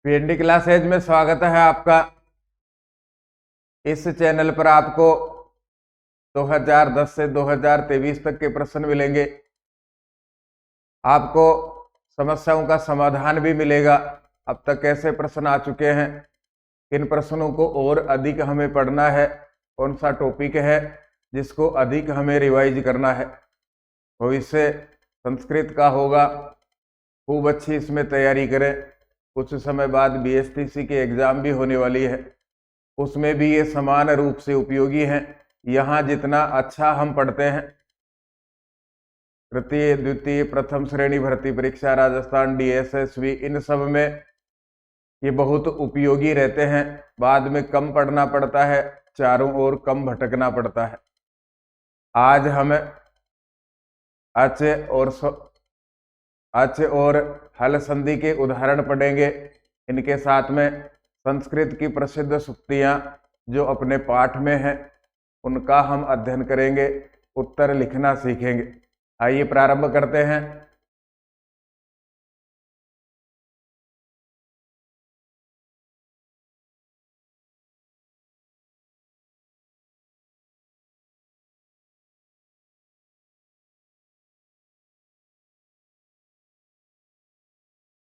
PND classes में स्वागत है आपका। इस चैनल पर आपको 2010 से 2023 तक के प्रश्न मिलेंगे। आपको समस्याओं का समाधान भी मिलेगा। अब तक कैसे प्रश्न आ चुके हैं, किन प्रश्नों को और अधिक हमें पढ़ना है, कौन सा टॉपिक है जिसको अधिक हमें रिवाइज करना है। भविष्य संस्कृत का होगा, खूब अच्छी इसमें तैयारी करें। कुछ समय बाद बीएसटीसी की एग्जाम भी होने वाली है, उसमें भी ये समान रूप से उपयोगी हैं। यहाँ जितना अच्छा हम पढ़ते हैं, तृतीय द्वितीय प्रथम श्रेणी भर्ती परीक्षा, राजस्थान, डीएसएसबी, इन सब में ये बहुत उपयोगी रहते हैं। बाद में कम पढ़ना पड़ता है, चारों ओर कम भटकना पड़ता है। आज हम अच और हल संधि के उदाहरण पढ़ेंगे। इनके साथ में संस्कृत की प्रसिद्ध सूक्तियां जो अपने पाठ में हैं उनका हम अध्ययन करेंगे, उत्तर लिखना सीखेंगे। आइए प्रारंभ करते हैं।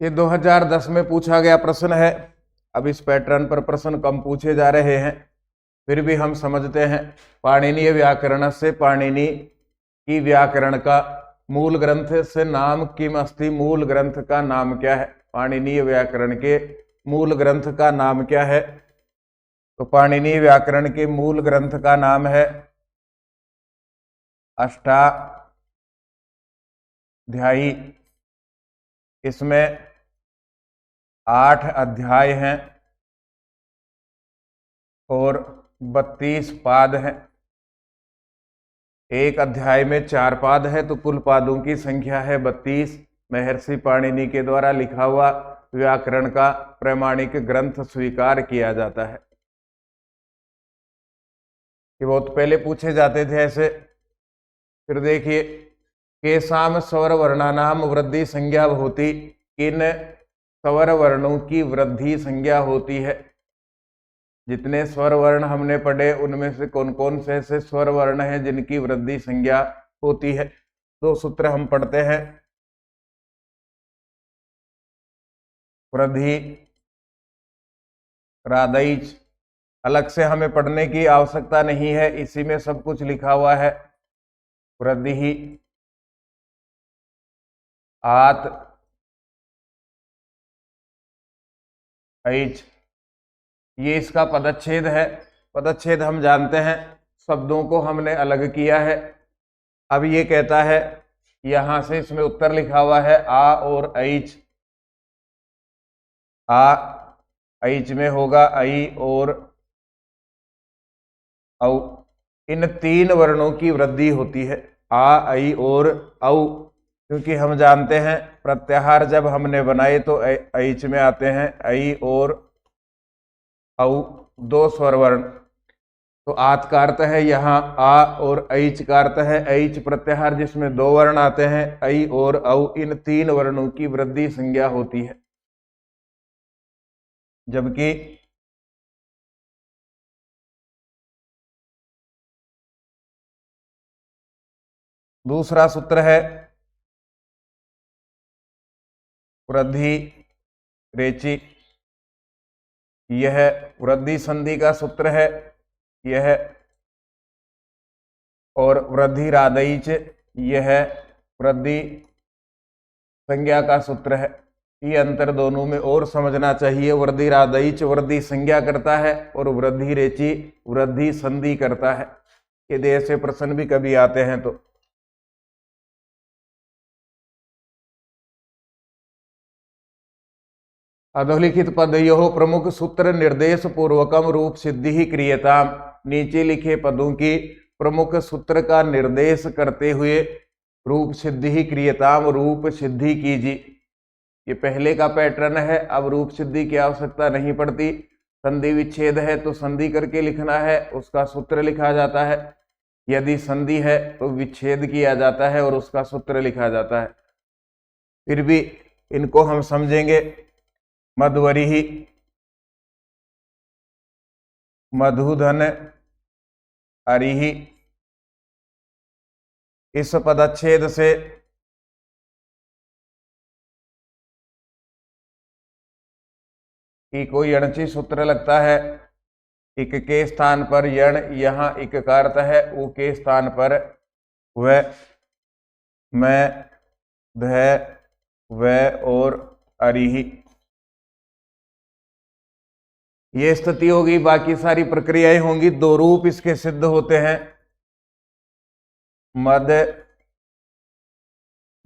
ये 2010 में पूछा गया प्रश्न है। अब इस पैटर्न पर प्रश्न कम पूछे जा रहे हैं, फिर भी हम समझते हैं। पाणिनीय व्याकरण से पाणिनि की व्याकरण का मूल ग्रंथ से नाम किम अस्ति, मूल ग्रंथ का नाम क्या है? पाणिनीय व्याकरण के मूल ग्रंथ का नाम क्या है? तो पाणिनीय व्याकरण के मूल ग्रंथ का नाम है अष्टाध्यायी। इसमें 8 अध्याय हैं और 32 पाद हैं। एक अध्याय में 4 पाद है, तो कुल पादों की संख्या है 32। महर्षि पाणिनि के द्वारा लिखा हुआ व्याकरण का प्रमाणिक ग्रंथ स्वीकार किया जाता है। ये बहुत पहले पूछे जाते थे ऐसे। फिर देखिए, केसाम स्वर वर्णानाम वृद्धि संज्ञा होती, किन स्वर वर्णों की वृद्धि संज्ञा होती है? जितने स्वर वर्ण हमने पढ़े उनमें से कौन कौन से ऐसे स्वर वर्ण हैं जिनकी वृद्धि संज्ञा होती है? 2 सूत्र हम पढ़ते हैं। वृद्धि रादैच, अलग से हमें पढ़ने की आवश्यकता नहीं है, इसी में सब कुछ लिखा हुआ है। वृद्धि आत ऐच, ये इसका पदच्छेद है। पदच्छेद हम जानते हैं, शब्दों को हमने अलग किया है। अब ये कहता है, यहां से इसमें उत्तर लिखा हुआ है आ और ऐच। आ ऐच में होगा ऐ और औ। इन 3 वर्णों की वृद्धि होती है, आ, ऐ और औ। क्योंकि हम जानते हैं प्रत्याहार जब हमने बनाए तो ऐच में आते हैं ऐ और औ, 2 स्वर वर्ण। तो आत का अर्थ है यहाँ आ और ऐच का अर्थ है ऐच प्रत्याहार, जिसमें 2 वर्ण आते हैं ऐ और औ। इन 3 वर्णों की वृद्धि संज्ञा होती है। जबकि दूसरा सूत्र है वृद्धि रेचि, यह वृद्धि संधि का सूत्र है यह, और वृद्धि रादैच यह वृद्धि संज्ञा का सूत्र है। ये अंतर दोनों में और समझना चाहिए। वृद्धि रादैच वृद्धि संज्ञा करता है और वृद्धि रेचि वृद्धि संधि करता है। यदि ऐसे प्रश्न भी कभी आते हैं तो अधोलिखित पदयोः प्रमुख सूत्र निर्देश पूर्वकम रूप सिद्धि ही क्रियताम। नीचे लिखे पदों की प्रमुख सूत्र का निर्देश करते हुए रूप सिद्धि ही क्रियताम, रूप सिद्धि कीजिए। ये पहले का पैटर्न है। अब रूप सिद्धि की आवश्यकता नहीं पड़ती। संधि विच्छेद है तो संधि करके लिखना है, उसका सूत्र लिखा जाता है। यदि संधि है तो विच्छेद किया जाता है और उसका सूत्र लिखा जाता है। फिर भी इनको हम समझेंगे। मध्वरी, मधुधन अरिहि। इस पदच्छेद से कि कोई यणची सूत्र लगता है। इक के स्थान पर यण, यहां इक का अर्थ है उ के स्थान पर व, मैं, ध, व और अरिहि। ये स्थिति होगी, बाकी सारी प्रक्रियाएं होंगी। दो रूप इसके सिद्ध होते हैं, मद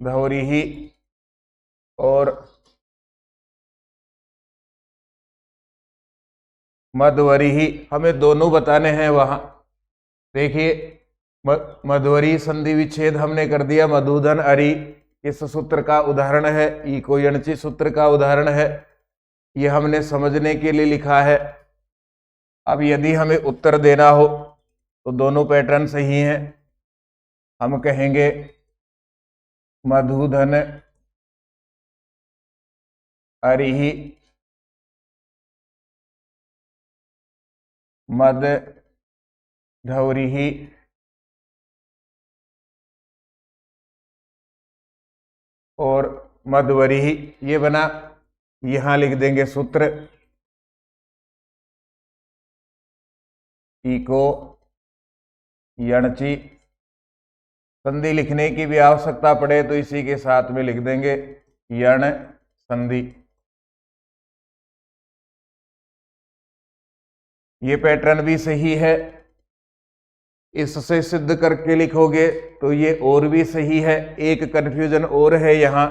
धौरिहि और मध्वरिहि। हमें दोनों बताने हैं वहां। देखिए, मध्वरी संधि विच्छेद हमने कर दिया। मधुधन अरि इस सूत्र का उदाहरण है, इको यणची सूत्र का उदाहरण है। ये हमने समझने के लिए लिखा है। अब यदि हमें उत्तर देना हो तो दोनों पैटर्न सही हैं। हम कहेंगे मधुधन अरिहि मद धौरिहि और मध्वरिहि। ये बना। यहां लिख देंगे सूत्र, इको यणची। संधि लिखने की भी आवश्यकता पड़े तो इसी के साथ में लिख देंगे यण संधि। ये पैटर्न भी सही है। इससे सिद्ध करके लिखोगे तो ये और भी सही है। एक कंफ्यूजन और है यहाँ,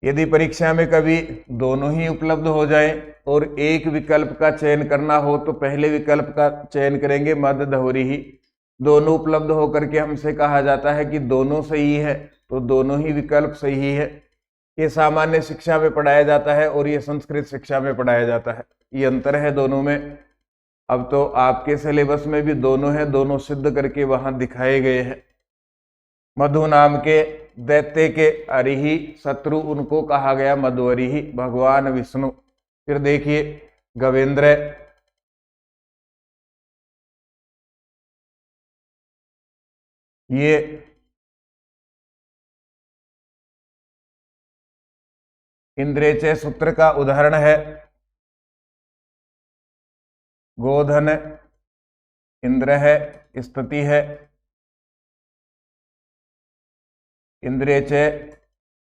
यदि परीक्षा में कभी दोनों ही उपलब्ध हो जाए और एक विकल्प का चयन करना हो तो पहले विकल्प का चयन करेंगे, मद धौरिहि। दोनों उपलब्ध होकर के हमसे कहा जाता है कि दोनों सही है, तो दोनों ही विकल्प सही है। ये सामान्य शिक्षा में पढ़ाया जाता है और ये संस्कृत शिक्षा में पढ़ाया जाता है। ये अंतर है दोनों में। अब तो आपके सिलेबस में भी दोनों है, दोनों सिद्ध करके वहां दिखाए गए हैं। मधु नाम के दैत्य के अरिहि शत्रु, उनको कहा गया मध्वरिहि, भगवान विष्णु। फिर देखिए गवेंद्र, ये इंद्रेचय सूत्र का उदाहरण है। गोधन इंद्र है, स्थिति है। इंद्रेचय,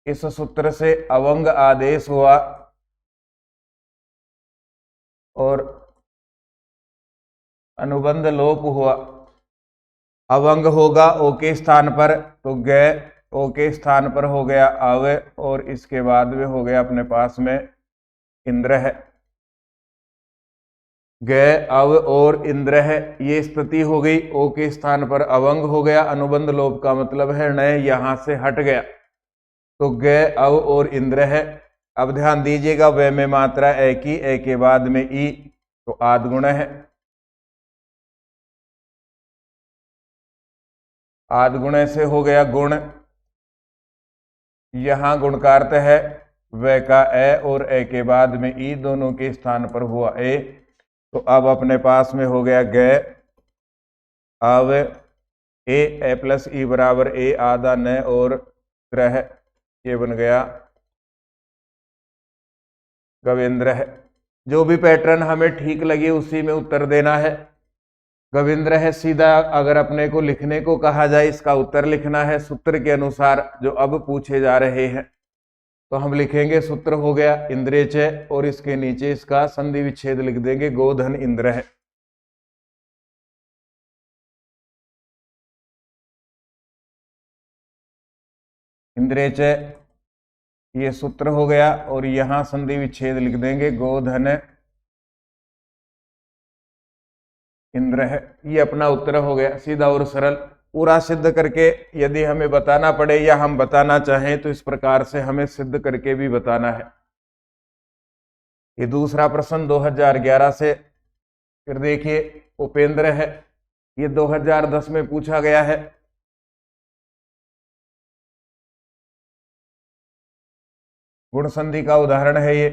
इस सूत्र से अवंग आदेश हुआ और अनुबंध लोप हुआ। अवंग होगा ओ के स्थान पर तो ग, ओ के स्थान पर हो गया अव और इसके बाद में हो गया अपने पास में इंद्र है। ग, अव और इंद्र है, ये स्थिति हो गई। ओ के स्थान पर अवंग हो गया। अनुबंध लोप का मतलब है नय यहां से हट गया, तो ग, अव और इंद्र है। अब ध्यान दीजिएगा, व में मात्रा ए की, ए के बाद में ई, तो आदगुण है। आदगुण से हो गया गुण। यहां गुण का अर्थ है व का ए और ए के बाद में ई, दोनों के स्थान पर हुआ ए। तो अब अपने पास में हो गया ग, अब ए प्लस ई बराबर ए आधा न और ग्रह, ये बन गया गवेंद्र है। जो भी पैटर्न हमें ठीक लगे उसी में उत्तर देना है। गवेंद्र है सीधा, अगर अपने को लिखने को कहा जाए इसका उत्तर लिखना है सूत्र के अनुसार जो अब पूछे जा रहे हैं। तो हम लिखेंगे सूत्र हो गया इंद्रेचय और इसके नीचे इसका संधि विच्छेद लिख देंगे, गोधन इंद्र है। इंद्रेचय ये सूत्र हो गया और यहां संधि विच्छेद लिख देंगे, गोधन इंद्र है। ये अपना उत्तर हो गया, सीधा और सरल। पूरा सिद्ध करके यदि हमें बताना पड़े या हम बताना चाहें तो इस प्रकार से हमें सिद्ध करके भी बताना है। ये दूसरा प्रश्न 2011 से। फिर देखिए उपेंद्र है, ये 2010 में पूछा गया है। गुण संधि का उदाहरण है ये।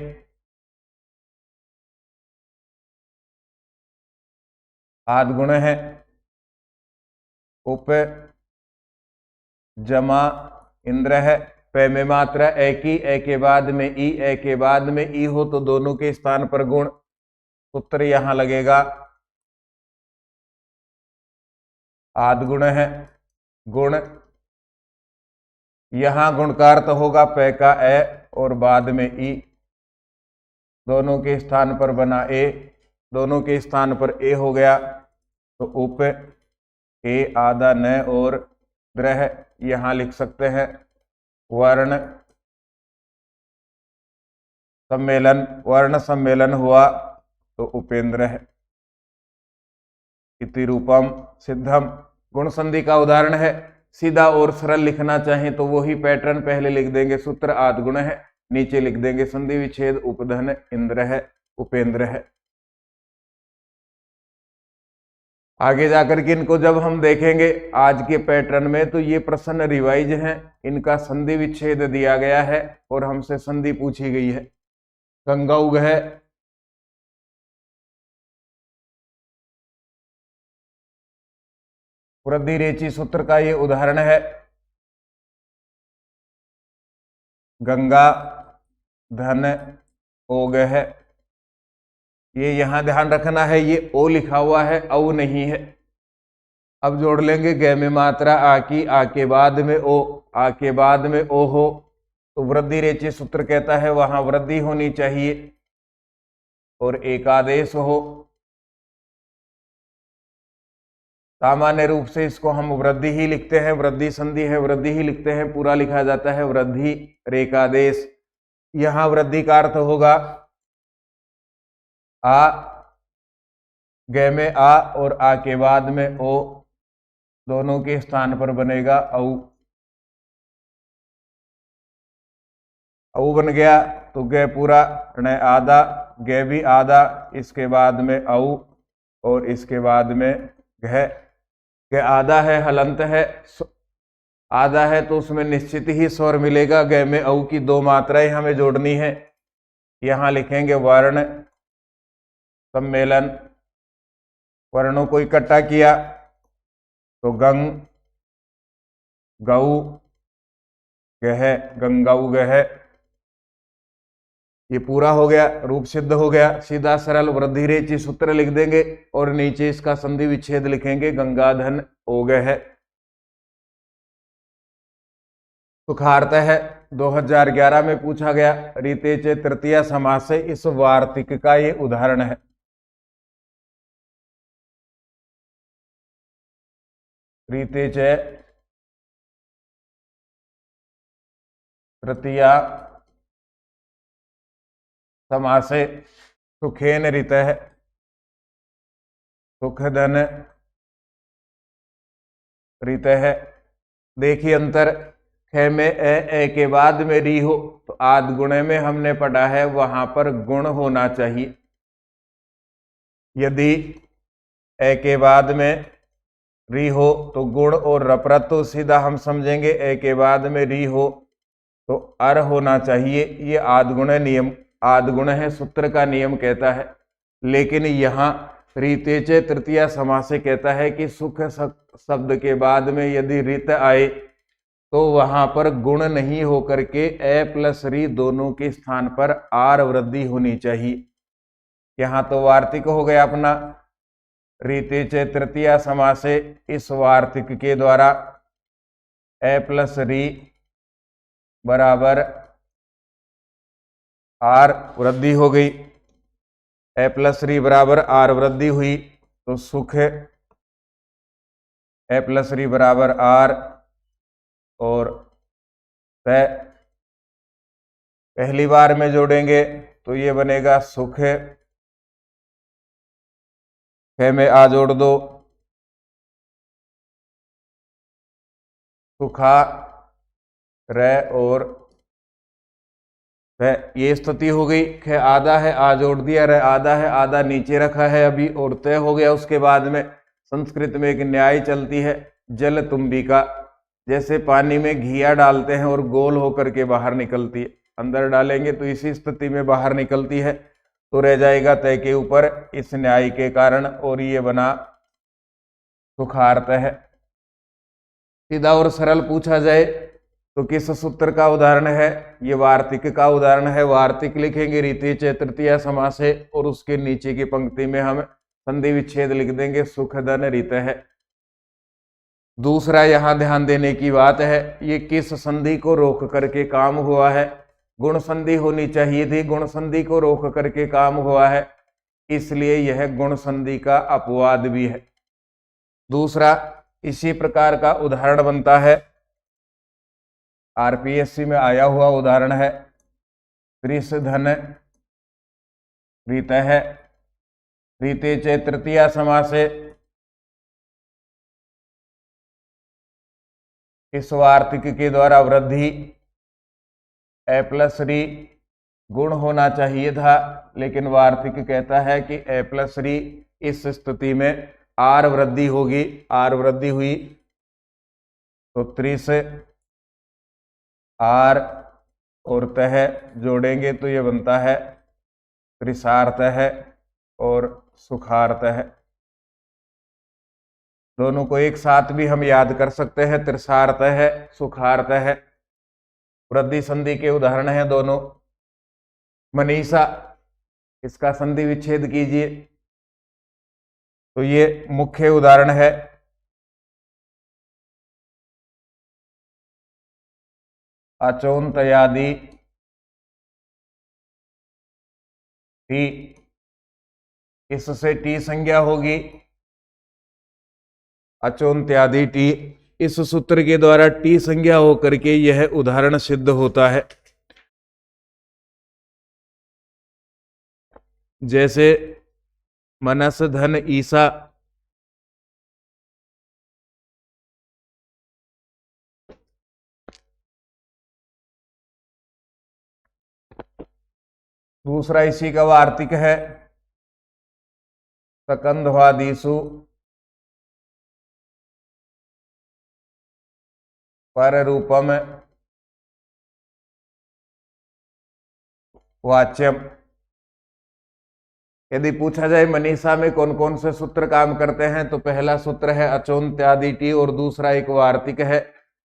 आद गुण है, उप जमा इंद्र है, पे में मात्रा ए की, ए के बाद में ई, ए के बाद में ई हो तो दोनों के स्थान पर गुण, सूत्र यहां लगेगा आद गुण है, गुण यहां गुणकार तो होगा पे का ए और बाद में ई, दोनों के स्थान पर बना ए, दोनों के स्थान पर ए हो गया तो उप ए आधा न और ग्रह यहां लिख सकते हैं वर्ण सम्मेलन, वर्ण सम्मेलन हुआ तो उपेंद्र है। इति रूपम सिद्धम गुण संधि का उदाहरण है। सीधा और सरल लिखना चाहें तो वही पैटर्न पहले लिख देंगे, सूत्र आद गुण है, नीचे लिख देंगे संधि विच्छेद उपधन इंद्र है, उपेंद्र है। आगे जाकर के इनको जब हम देखेंगे आज के पैटर्न में तो ये प्रश्न रिवाइज हैं, इनका संधि विच्छेद दिया गया है और हमसे संधि पूछी गई है। गंगौघ है, वृद्धि रेची सूत्र का ये उदाहरण है। गंगा धन ओग है, ये यहां ध्यान रखना है, ये ओ लिखा हुआ है, औ नहीं है। अब जोड़ लेंगे ग में मात्रा आ की, आ के बाद में ओ, आ के बाद में ओ हो तो वृद्धि रेची सूत्र कहता है वहां वृद्धि होनी चाहिए और एकादेश हो। सामान्य रूप से इसको हम वृद्धि ही लिखते हैं, वृद्धि संधि है वृद्धि ही लिखते हैं, पूरा लिखा जाता है वृद्धि रेकादेश। यहां वृद्धि का अर्थ होगा आ, ग में आ और आ के बाद में ओ, दोनों के स्थान पर बनेगा औ। औ बन गया तो ग पूरा ण आधा, ग भी आधा, इसके बाद में औ और इसके बाद में घ। ग आधा है, हलंत है, आधा है तो उसमें निश्चित ही स्वर मिलेगा। ग में औ की दो मात्राएं हमें जोड़नी है। यहां लिखेंगे वर्ण सम्मेलन, वर्णों को इकट्ठा किया तो गंग गौ गह, गंगाऊ गह, ये पूरा हो गया, रूप सिद्ध हो गया। सीधा सरल वृद्धि रेची सूत्र लिख देंगे और नीचे इसका संधि विच्छेद लिखेंगे गंगाधन ओग है। सुखार्थ है 2011 में पूछा गया, रीते चे तृतीया समास से इस वार्तिक का ये उदाहरण है। रीते चे तृतीया समासे सुखेन ऋत है, सुख धन ऋत है। देखिए अंतर, ख में ए के बाद में री हो तो आद गुणे में हमने पढ़ा है वहां पर गुण होना चाहिए। यदि ए के बाद में री हो तो गुण और रपरत तो सीधा हम समझेंगे, ए के बाद में री हो तो अर होना चाहिए। ये आद गुण नियम, आद गुण है सूत्र का नियम कहता है। लेकिन यहाँ रीते चे तृतीया समास से कहता है कि सुख शब्द के बाद में यदि रित आए तो वहां पर गुण नहीं होकर के ए प्लस री दोनों के स्थान पर आर वृद्धि होनी चाहिए। यहाँ तो वार्तिक हो गया अपना, रीते चे तृतीया समास से इस वार्तिक के द्वारा ए प्लस री बराबर आर वृद्धि हो गई, ए प्लस री बराबर आर वृद्धि हुई तो सुख ए प्लस री बराबर आर और पहली बार में जोड़ेंगे तो ये बनेगा सुख, में आ जोड़ दो सुखा रे और ये स्थिति हो गई। ख आधा है, आ जोड़ दिया, रे आधा है, आधा नीचे रखा है अभी और तय हो गया। उसके बाद में संस्कृत में एक न्याय चलती है जल तुम्बिका, जैसे पानी में घिया डालते हैं और गोल होकर के बाहर निकलती है, अंदर डालेंगे तो इसी स्थिति में बाहर निकलती है तो रह जाएगा तय के ऊपर इस न्याय के कारण और ये बना सुखार्थ है। सीधा और सरल पूछा जाए तो किस सूत्र का उदाहरण है? ये वार्तिक का उदाहरण है। वार्तिक लिखेंगे रीति च तृतीया समास है और उसके नीचे की पंक्ति में हम संधि विच्छेद लिख देंगे, सुख धन रित है। दूसरा यहां ध्यान देने की बात है, ये किस संधि को रोक करके काम हुआ है? गुण संधि होनी चाहिए थी, गुण संधि को रोक करके काम हुआ है, इसलिए यह गुण संधि का अपवाद भी है। दूसरा इसी प्रकार का उदाहरण बनता है, आरपीएससी में आया हुआ उदाहरण है, त्रिस धन रीत है, रीते च तृतीया समास है। इस वार्तिक के द्वारा वृद्धि ए प्लस री गुण होना चाहिए था, लेकिन वार्तिक कहता है कि ए प्लस री, इस स्थिति में आर वृद्धि होगी। आर वृद्धि हुई तो त्रिस आर और तह जोड़ेंगे तो ये बनता है त्रिसार्थ है और सुखार्थ है। दोनों को एक साथ भी हम याद कर सकते हैं, त्रिसार्थ है, सुखार्थ है। वृद्धि संधि के उदाहरण हैं दोनों। मनीषा, इसका संधि विच्छेद कीजिए, तो ये मुख्य उदाहरण है। अचोन्त्यादि टी, इससे टी संज्ञा होगी, अचोन्त्यादि टी, इस सूत्र के द्वारा टी संज्ञा होकर के यह उदाहरण सिद्ध होता है। जैसे मनस धन ईसा, दूसरा इसी का वार्तिक है, सकंधवादीसु पर रूपम वाच्यम। यदि पूछा जाए मनीषा में कौन कौन से सूत्र काम करते हैं, तो पहला सूत्र है अचोन्त्यादि टी और दूसरा एक वार्तिक है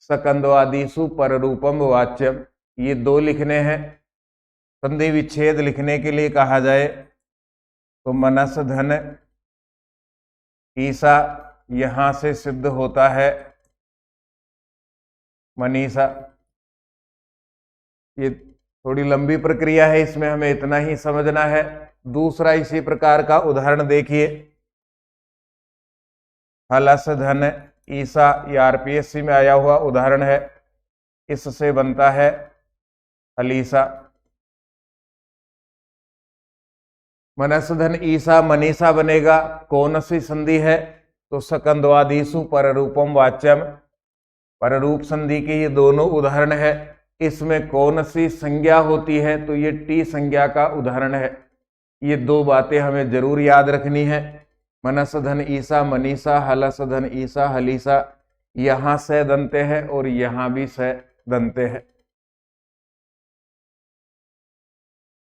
सकंदवादीसु पर रूपम वाच्यम। ये दो लिखने हैं। संधि विच्छेद लिखने के लिए कहा जाए तो मनस धन ईसा, यहां से सिद्ध होता है मनीषा। ये थोड़ी लंबी प्रक्रिया है, इसमें हमें इतना ही समझना है। दूसरा इसी प्रकार का उदाहरण देखिए, हलस धन ईसा, ये आरपीएससी में आया हुआ उदाहरण है, इससे बनता है हलीसा। मनस धन ईसा मनीषा बनेगा, कौन सी संधि है? तो सकंदवादीसु पर रूपम वाच्यम, पर रूप संधि के ये दोनों उदाहरण है। इसमें कौन सी संज्ञा होती है? तो ये टी संज्ञा का उदाहरण है। ये दो बातें हमें जरूर याद रखनी है। मनस धन ईसा मनीषा, हलस धन ईसा हलीसा, यहां से दंते हैं और यहां भी से दंते हैं।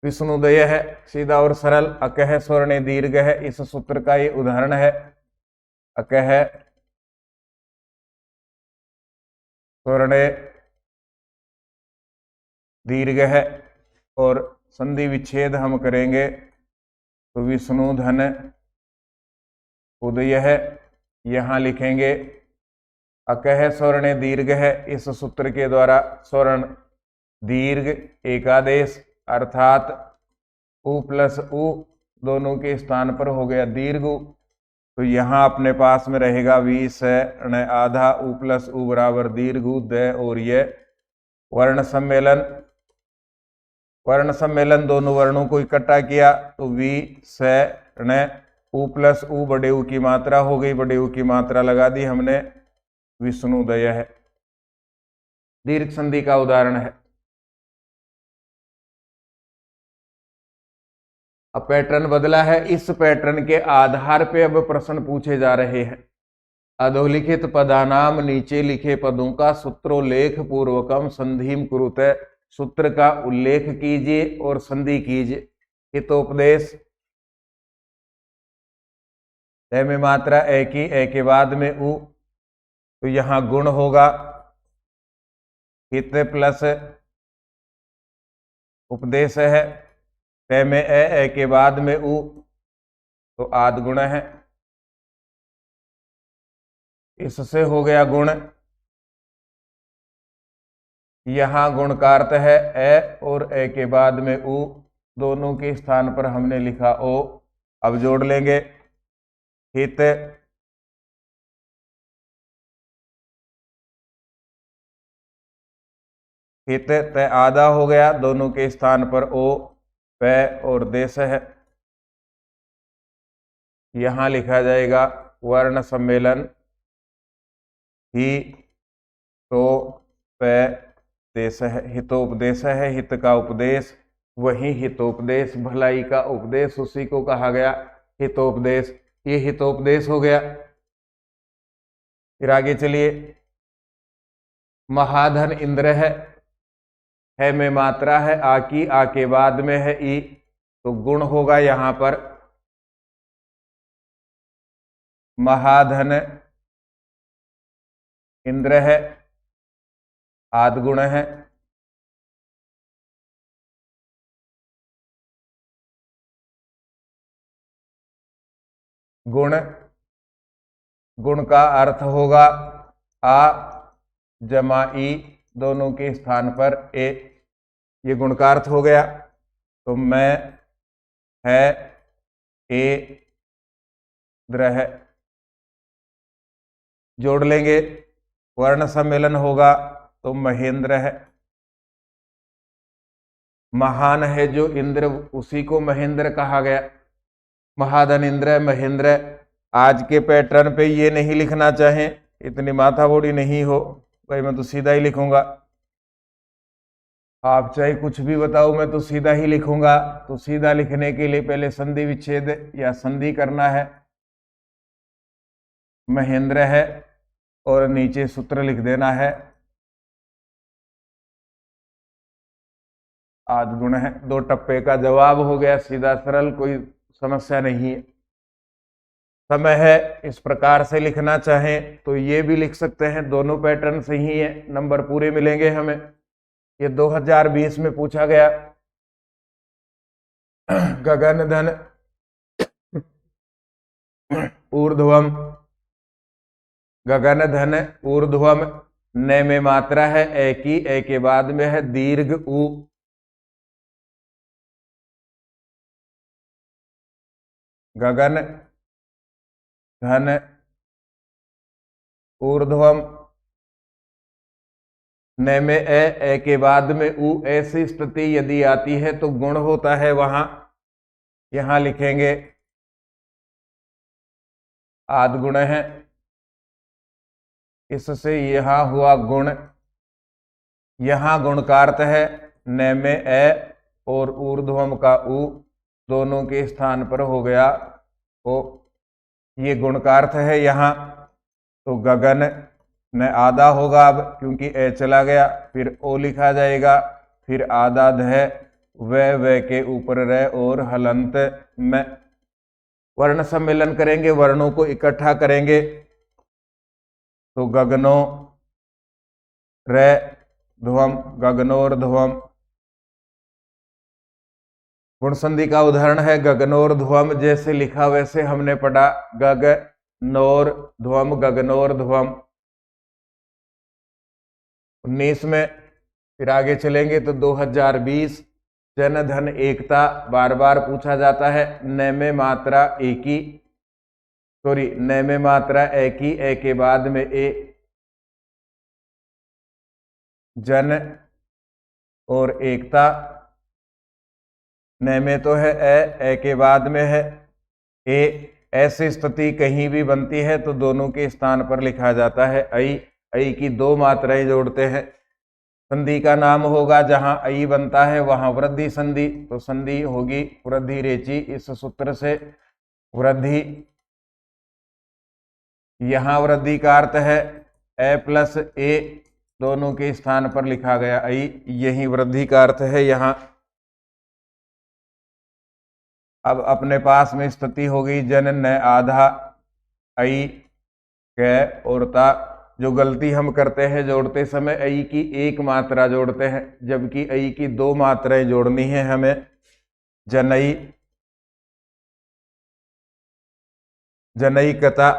विष्णुदय है, सीधा और सरल। अकह स्वर्ण दीर्घ है, इस सूत्र का ये उदाहरण है। अकह स्वर्ण दीर्घ है और संधि विच्छेद हम करेंगे तो विष्णु धन उदय है, यहां लिखेंगे अकह स्वर्ण दीर्घ है। इस सूत्र के द्वारा स्वर्ण दीर्घ एकादेश अर्थात उ प्लस उ दोनों के स्थान पर हो गया दीर्घ, तो यहां अपने पास में रहेगा वी से आधा उ प्लस उ बराबर दीर्घ द, और ये वर्ण सम्मेलन। वर्ण सम्मेलन दोनों वर्णों को इकट्ठा किया तो वी से उ प्लस उ बड़े उ की मात्रा हो गई, बड़े उ की मात्रा लगा दी हमने, विष्णुदय है। दीर्घ संधि का उदाहरण है। अब पैटर्न बदला है, इस पैटर्न के आधार पे अब प्रश्न पूछे जा रहे हैं। अधोलिखित पदानाम, नीचे लिखे पदों का सूत्रोल्लेख पूर्वकम संधिम कुरुते, सूत्र का उल्लेख कीजिए और संधि कीजिए। हितोपदेश ए में मात्रा ए की, ए के बाद में उ, तो यहाँ गुण होगा हित प्लस उपदेश है। ते में ए के बाद में उ, तो आद गुण है। इससे हो गया गुण। यहाँ गुण का अर्थ है ए, और ए के बाद में उ, दोनों के स्थान पर हमने लिखा ओ। अब जोड़ लेंगे हित हित ते आधा हो गया, दोनों के स्थान पर ओ, पे और देश है। यहां लिखा जाएगा वर्ण सम्मेलन ही तो पे देश है, हितोपदेश है। हित का उपदेश वही हितोपदेश, भलाई का उपदेश, उसी को कहा गया हितोपदेश। ये हितोपदेश हो गया। फिर आगे चलिए, महाधन इंद्र है में मात्रा है आ की, आ के बाद में है ई, तो गुण होगा यहां पर महाधन इंद्र है, आद गुण है। गुण गुण का अर्थ होगा आ जमा ई, दोनों के स्थान पर ए, ये गुण का अर्थ हो गया। तो मैं है ए द्रह, जोड़ लेंगे वर्ण सम्मेलन होगा तो महेंद्र है। महान है जो इंद्र, उसी को महेंद्र कहा गया। महाधन इंद्र महेंद्र। आज के पैटर्न पे ये नहीं लिखना चाहें, इतनी माथाबोड़ी नहीं हो भाई, मैं तो सीधा ही लिखूंगा। आप चाहे कुछ भी बताओ, मैं तो सीधा ही लिखूंगा। तो सीधा लिखने के लिए पहले संधि विच्छेद या संधि करना है। महेंद्र है और नीचे सूत्र लिख देना है आद गुण है। दो टप्पे का जवाब हो गया, सीधा सरल, कोई समस्या नहीं है। समय है इस प्रकार से लिखना चाहें तो ये भी लिख सकते हैं, दोनों पैटर्न सही है, नंबर पूरे मिलेंगे हमें। ये 2020 में पूछा गया। गगन धन ऊर्ध्वम, गगन धन ऊर्ध्वम, न में मात्रा है ए की, ए के बाद में है दीर्घ उ, गगन धन ऊर्ध्वम, न में ए के बाद में उ, ऐसी स्थिति यदि आती है तो गुण होता है वहां, यहां लिखेंगे आद गुण है। इससे यहां हुआ गुण। यहां गुण का अर्थ है न में ए और ऊर्ध्वम का उ, दोनों के स्थान पर हो गया ओ, ये गुण का अर्थ है यहां। तो गगन न आधा होगा अब, क्योंकि ए चला गया, फिर ओ लिखा जाएगा, फिर आधा ध, व के ऊपर र और हलंत में। वर्ण सम्मेलन करेंगे, वर्णों को इकट्ठा करेंगे तो गगनो र ध्वम, गगनोर ध्वम। गुण संधि का उदाहरण है गगनोर ध्वम, जैसे लिखा वैसे हमने पढ़ा, गग नोर ध्वम, गगनोर ध्वम। 19 में फिर आगे चलेंगे तो 2020 जन धन एकता, बार बार पूछा जाता है। न में मात्रा ए की, सॉरी न में मात्रा ए की, ए के बाद में ए, जन और एकता। न में तो है ए के बाद में है ए। ऐसी स्थिति कहीं भी बनती है तो दोनों के स्थान पर लिखा जाता है ऐ की दो मात्राएं जोड़ते हैं। संधि का नाम होगा जहां ऐ बनता है वहां वृद्धि संधि, तो संधि होगी वृद्धि रेची। इस सूत्र से वृद्धि, यहां वृद्धि का अर्थ है ए प्लस ए, दोनों के स्थान पर लिखा गया ऐ, यही वृद्धि का अर्थ है यहां। अब अपने पास में स्थिति हो गई जन न आधा, ऐ कै और ता। जो गलती हम करते हैं जोड़ते समय ऐ की एक मात्रा जोड़ते हैं, जबकि ऐ की दो मात्राएं जोड़नी है हमें। जनई जनईकता,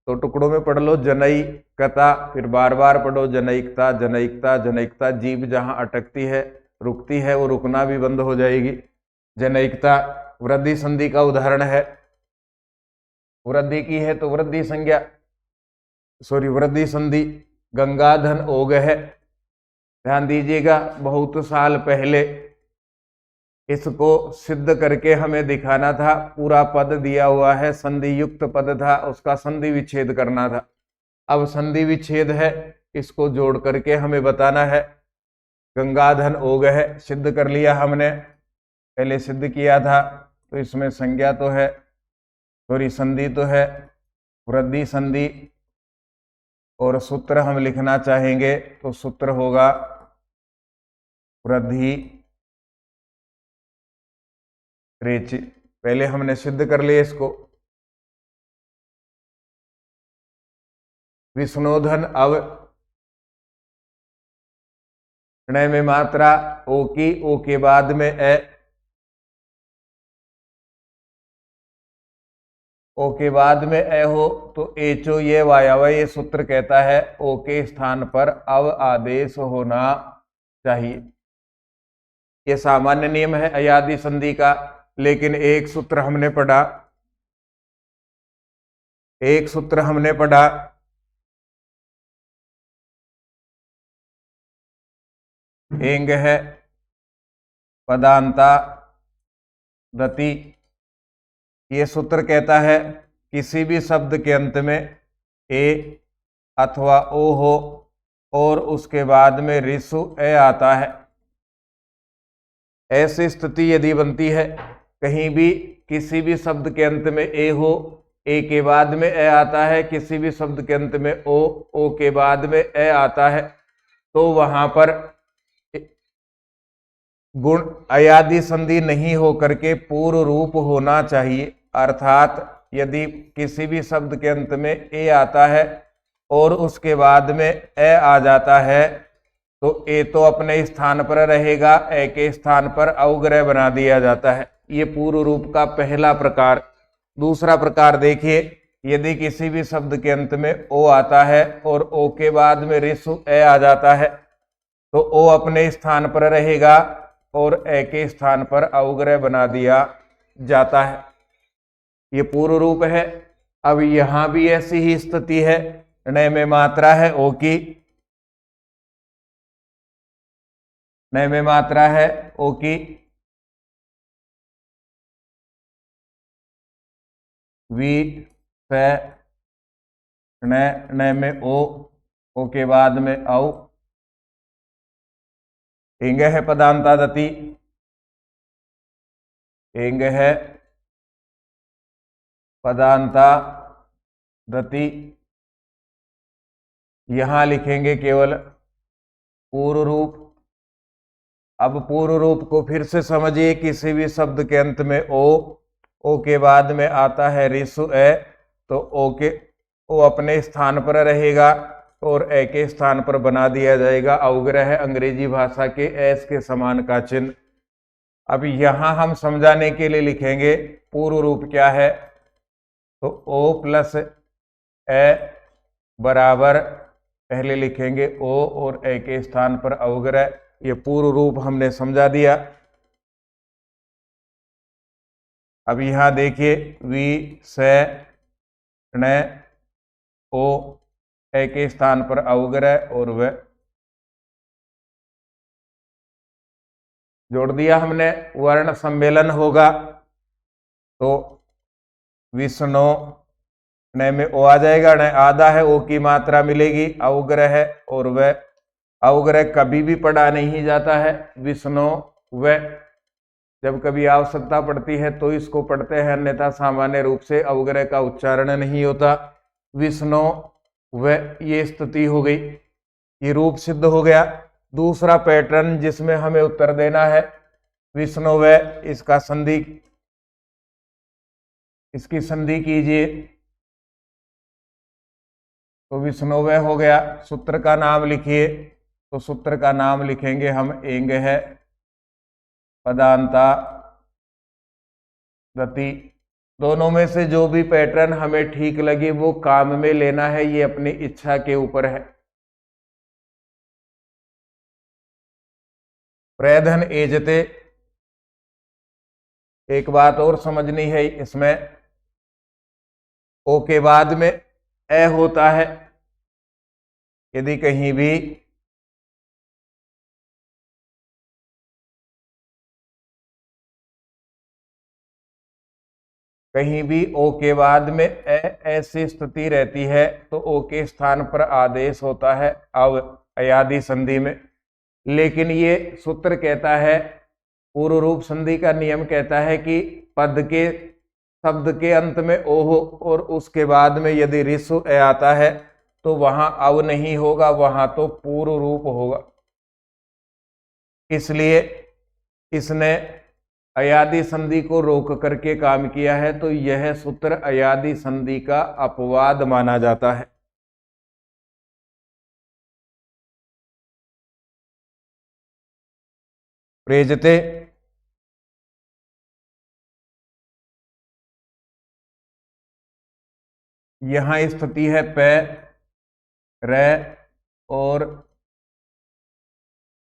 तो टुकड़ों में पढ़ लो जनई कता, फिर बार बार पढ़ो जनईकता जनईकता जनईकता। जीभ जहां अटकती है रुकती है, वो रुकना भी बंद हो जाएगी। जनईकता वृद्धि संधि का उदाहरण है। वृद्धि की है तो वृद्धि संज्ञा, वृद्धि संधि। गंगाधन ओग है, ध्यान दीजिएगा बहुत साल पहले इसको सिद्ध करके हमें दिखाना था। पूरा पद दिया हुआ है, संधि युक्त पद था, उसका संधि विच्छेद करना था। अब संधि विच्छेद है, इसको जोड़ करके हमें बताना है। गंगाधन ओग है, सिद्ध कर लिया हमने, पहले सिद्ध किया था, तो इसमें संज्ञा तो है, संधि तो है, वृद्धि संधि। और सूत्र हम लिखना चाहेंगे तो सूत्र होगा वृद्धि रेचि। पहले हमने सिद्ध कर लिया इसको। विष्णुधन अव, ण में मात्रा ओ की, ओ के बाद में ए, ओ के बाद में ए हो तो एचो ये वायवय। ये सूत्र कहता है ओ के स्थान पर अव आदेश होना चाहिए। ये सामान्य नियम है अयादि संधि का। लेकिन एक सूत्र हमने पढ़ा, एंग है पदांता दति। ये सूत्र कहता है किसी भी शब्द के अंत में ए अथवा ओ हो और उसके बाद में ऋसु ए आता है। ऐसी स्थिति यदि बनती है, कहीं भी किसी भी शब्द के अंत में ए हो, ए के बाद में ए आता है, किसी भी शब्द के अंत में ओ के बाद में ए आता है, तो वहां पर गुण अयादि संधि नहीं हो करके पूर्व रूप होना चाहिए। अर्थात यदि किसी भी शब्द के अंत में ए आता है और उसके बाद में ए आ जाता है, तो ए तो अपने स्थान पर रहेगा, ए के स्थान पर अवग्रह बना दिया जाता है। ये पूर्व रूप का पहला प्रकार। दूसरा प्रकार देखिए, यदि किसी भी शब्द के अंत में ओ आता है और ओ के बाद में ऋसु ए आ जाता है, तो ओ अपने स्थान पर रहेगा और ए के स्थान पर अवग्रह बना दिया जाता है। ये पूर्व रूप है। अब यहां भी ऐसी ही स्थिति है, ण में मात्रा है ओ की, ण में मात्रा है ओ की, वी से ण में ओ के बाद में औ। एंग है पदांता दति, एंग है पदांता दति। यहां लिखेंगे केवल पूर्व रूप। अब पूर्व रूप को फिर से समझिए, किसी भी शब्द के अंत में ओ के बाद में आता है ऋसु ए, तो ओ अपने स्थान पर रहेगा और ए के स्थान पर बना दिया जाएगा अवग्रह है, अंग्रेजी भाषा के एस के समान का चिन्ह। अब यहां हम समझाने के लिए लिखेंगे पूर्व रूप क्या है, तो ओ प्लस ए बराबर, पहले लिखेंगे ओ और ए के स्थान पर अवग्रह। ये पूर्व रूप हमने समझा दिया। अब यहां देखिए वी से ण ओ, ए के स्थान पर अवग्रह और व जोड़ दिया हमने। वर्ण सम्मेलन होगा तो विष्णु न में ओ आ जाएगा, न आधा है, ओ की मात्रा मिलेगी, अवग्रह है और वह अवग्रह कभी भी पढ़ा नहीं जाता है। विष्णु व जब कभी आवश्यकता पड़ती है तो इसको पढ़ते हैं, अन्यथा सामान्य रूप से अवग्रह का उच्चारण नहीं होता। विष्णु व ये स्थिति हो गई, ये रूप सिद्ध हो गया। दूसरा पैटर्न जिसमें हमें उत्तर देना है विष्णु व, इसका संधि, इसकी संधि कीजिए। तो विष्णुवय हो गया। सूत्र का नाम लिखिए, तो सूत्र का नाम लिखेंगे हम एंग है पदांता गति। दोनों में से जो भी पैटर्न हमें ठीक लगे वो काम में लेना है, ये अपनी इच्छा के ऊपर है। प्रधन एजते, एक बात और समझनी है इसमें, ओ के बाद में ए होता है। यदि कहीं भी ओ के बाद में ए ऐसी स्थिति रहती है तो ओ के स्थान पर आदेश होता है अव अयादि संधि में। लेकिन ये सूत्र कहता है, पूर्व रूप संधि का नियम कहता है कि पद के शब्द के अंत में ओ हो और उसके बाद में यदि ऋसु ए आता है तो वहां अव नहीं होगा, वहां तो पूर्व रूप होगा। इसलिए इसने अयादि संधि को रोक करके काम किया है, तो यह सूत्र अयादि संधि का अपवाद माना जाता है। प्रेजते, यहां स्थिति है पे रे और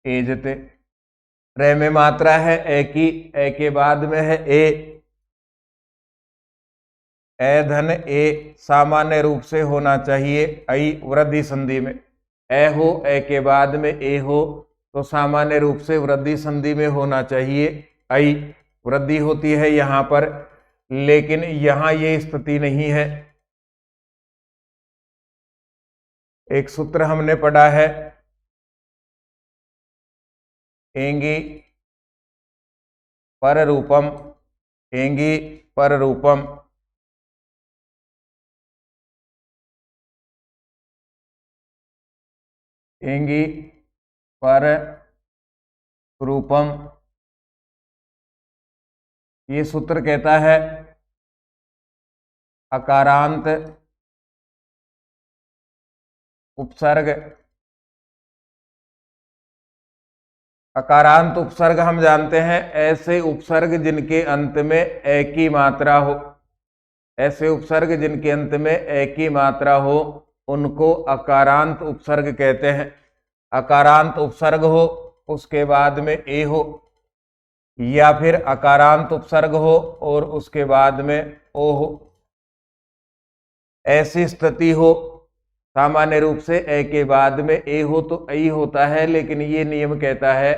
एजते। रे में मात्रा है ए की, ए के बाद में है ए धन ए सामान्य रूप से होना चाहिए ऐ वृद्धि संधि में। ए हो, ए के बाद में ए हो तो सामान्य रूप से वृद्धि संधि में होना चाहिए ऐ वृद्धि होती है यहां पर, लेकिन यहां ये स्थिति नहीं है। एक सूत्र हमने पढ़ा है एंगी पर रूपम, एंगी पर रूपम। एंगी पर रूपम, ये सूत्र कहता है अकारांत उपसर्ग। अकारांत उपसर्ग हम जानते हैं ऐसे उपसर्ग जिनके अंत में ए की मात्रा हो, ऐसे उपसर्ग जिनके अंत में ए की मात्रा हो उनको अकारांत उपसर्ग कहते हैं। अकारांत उपसर्ग हो उसके बाद में ए हो, या फिर अकारांत उपसर्ग हो और उसके बाद में ओ हो, ऐसी स्थिति हो। सामान्य रूप से ए के बाद में ए हो तो ऐ होता है, लेकिन ये नियम कहता है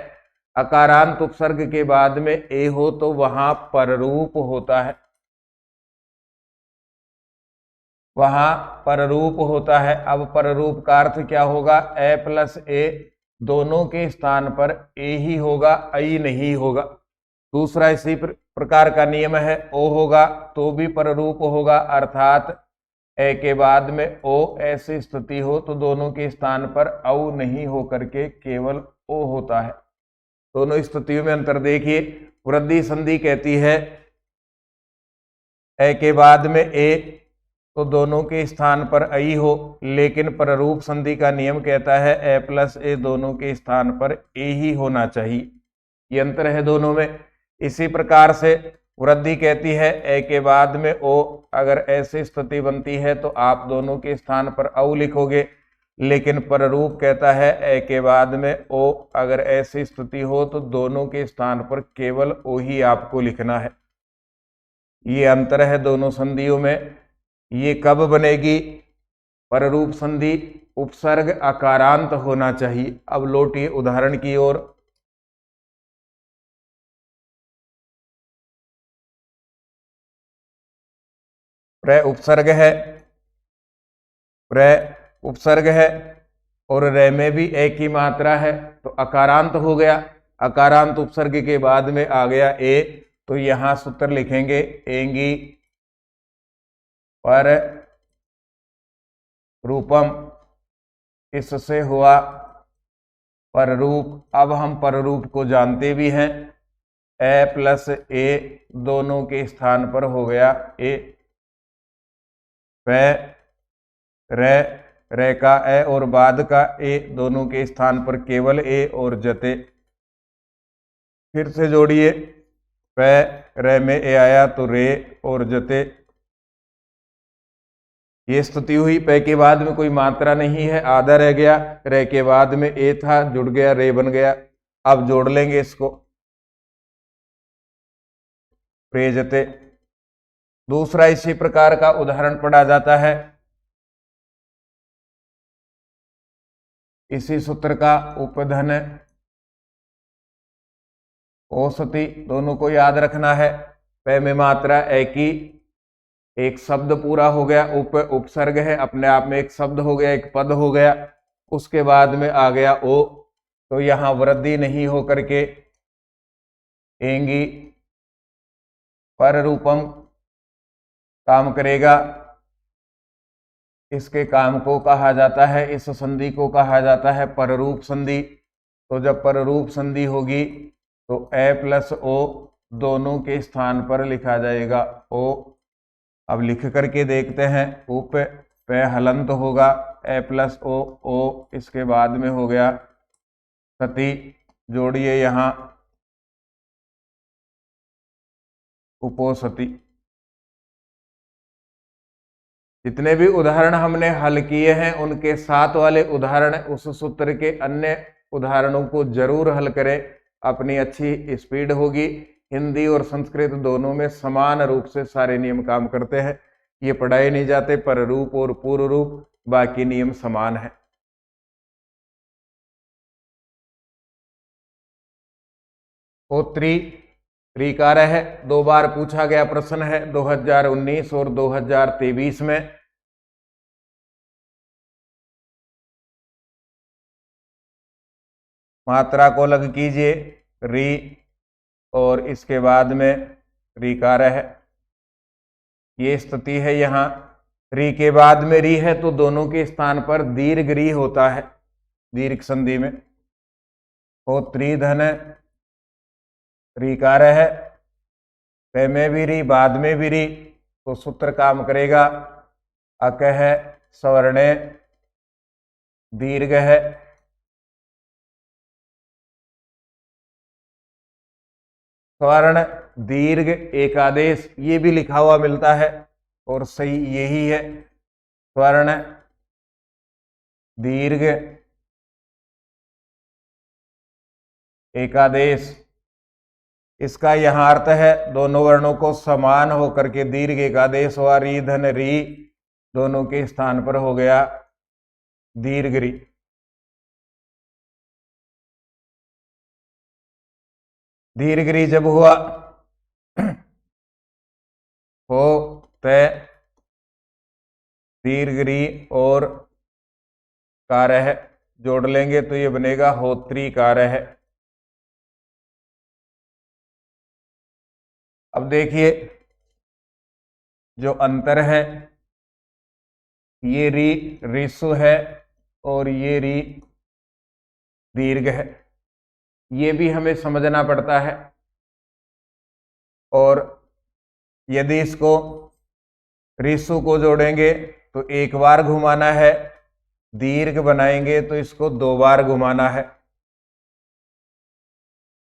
अकारांत उपसर्ग के बाद में ए हो तो वहां पररूप होता है, वहां पररूप होता है। अब पररूप का अर्थ क्या होगा, ए प्लस ए दोनों के स्थान पर ए ही होगा, ऐ नहीं होगा। दूसरा इसी प्रकार का नियम है, ओ होगा तो भी पररूप होगा, अर्थात ए के बाद में ओ ऐसी स्थिति हो तो दोनों के स्थान पर औ नहीं हो करके केवल ओ होता है। दोनों स्थितियों में अंतर देखिए। वृद्धि संधि कहती है ए के बाद में ए तो दोनों के स्थान पर ऐ हो, लेकिन पररूप संधि का नियम कहता है ए प्लस ए दोनों के स्थान पर ए ही होना चाहिए। ये अंतर है दोनों में। इसी प्रकार से वृद्धि कहती है ए के बाद में ओ, अगर ऐसी स्थिति बनती है तो आप दोनों के स्थान पर औ लिखोगे, लेकिन पररूप कहता है ए के बाद में ओ, अगर ऐसी स्थिति हो तो दोनों के स्थान पर केवल ओ ही आपको लिखना है। ये अंतर है दोनों संधियों में। ये कब बनेगी, पररूप संधि उपसर्ग अकारांत होना चाहिए। अब लौटिए उदाहरण की ओर। प्र उपसर्ग है, प्र उपसर्ग है और रे में भी ए की मात्रा है तो अकारांत हो गया। अकारांत उपसर्ग के बाद में आ गया ए, तो यहां सूत्र लिखेंगे एंगी पर रूपम। इससे हुआ पररूप। अब हम पररूप को जानते भी हैं, ए प्लस ए दोनों के स्थान पर हो गया ए, पे रे रे का ए और बाद का ए, दोनों के स्थान पर केवल ए और जते। फिर से जोड़िए, पे रे में ए आया तो रे और जते। ये स्तुति हुई। पे के बाद में कोई मात्रा नहीं है, आधा रह गया। रे के बाद में ए था, जुड़ गया, रे बन गया। अब जोड़ लेंगे इसको, प्रेजते। दूसरा इसी प्रकार का उदाहरण पढ़ा जाता है। इसी सूत्र का उपधन औसति, दोनों को याद रखना है। पे में मात्रा ए की, एक शब्द पूरा हो गया। उपसर्ग है, अपने आप में एक शब्द हो गया, एक पद हो गया। उसके बाद में आ गया ओ, तो यहां वृद्धि नहीं हो करके एंगी पर रूपम काम करेगा। इसके काम को कहा जाता है, इस संधि को कहा जाता है पररूप संधि। तो जब पररूप संधि होगी तो ए प्लस ओ दोनों के स्थान पर लिखा जाएगा ओ। अब लिख करके देखते हैं। उप पे हलंत होगा, ए प्लस ओ, ओ इसके बाद में हो गया सती। जोड़िए यहां उपोसति। जितने भी उदाहरण हमने हल किए हैं उनके साथ वाले उदाहरण उस सूत्र के अन्य उदाहरणों को जरूर हल करें। अपनी अच्छी स्पीड होगी। हिंदी और संस्कृत दोनों में समान रूप से सारे नियम काम करते हैं। ये पढ़ाए नहीं जाते, पर रूप और पूर्व रूप बाकी नियम समान है। त्रिकार है, 2 बार पूछा गया प्रश्न है 2019 और 2023 में। मात्रा को अलग कीजिए, री और इसके बाद में रीकार है। ये स्थिति है। यहां री के बाद में री है तो दोनों के स्थान पर दीर्घ री होता है, दीर्घ संधि में। तो त्रिधन रीकार है, पे में भी री, बाद में भी री, तो सूत्र काम करेगा। अक है, स्वर्ण दीर्घ है, स्वर्ण दीर्घ एकादेश, ये भी लिखा हुआ मिलता है और सही यही है। स्वर्ण दीर्घ एकादेश, इसका यहां अर्थ है दोनों वर्णों को समान होकर के दीर्घ एकादेश हुआ। री धन री, दोनों के स्थान पर हो गया दीर्घ री। दीर्घ री जब हुआ हो तय दीर्घ री और कार्य है, जोड़ लेंगे तो ये बनेगा होत्री कार्य है। अब देखिए जो अंतर है, ये री ऋसु है और ये री दीर्घ है, ये भी हमें समझना पड़ता है। और यदि इसको ऋसु को जोड़ेंगे तो एक बार घुमाना है, दीर्घ बनाएंगे तो इसको 2 बार घुमाना है।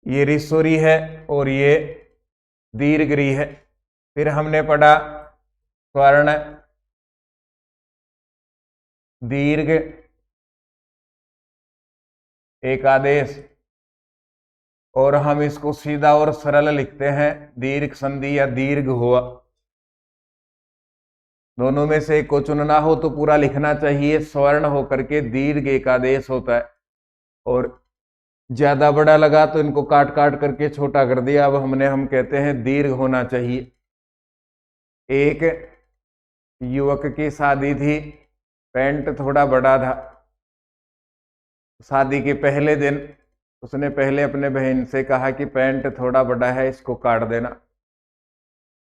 ये ऋसुरी है और ये दीर्घ री है। फिर हमने पढ़ा स्वर्ण दीर्घ एकादेश, और हम इसको सीधा और सरल लिखते हैं दीर्घ संधि या दीर्घ हुआ। दोनों में से एक को चुनना हो तो पूरा लिखना चाहिए। स्वर्ण होकर के दीर्घ एकादेश होता है, और ज्यादा बड़ा लगा तो इनको काट काट करके छोटा कर दिया। अब हम कहते हैं दीर्घ होना चाहिए। एक युवक की शादी थी, पैंट थोड़ा बड़ा था। शादी के पहले दिन उसने पहले अपने बहन से कहा कि पैंट थोड़ा बड़ा है, इसको काट देना।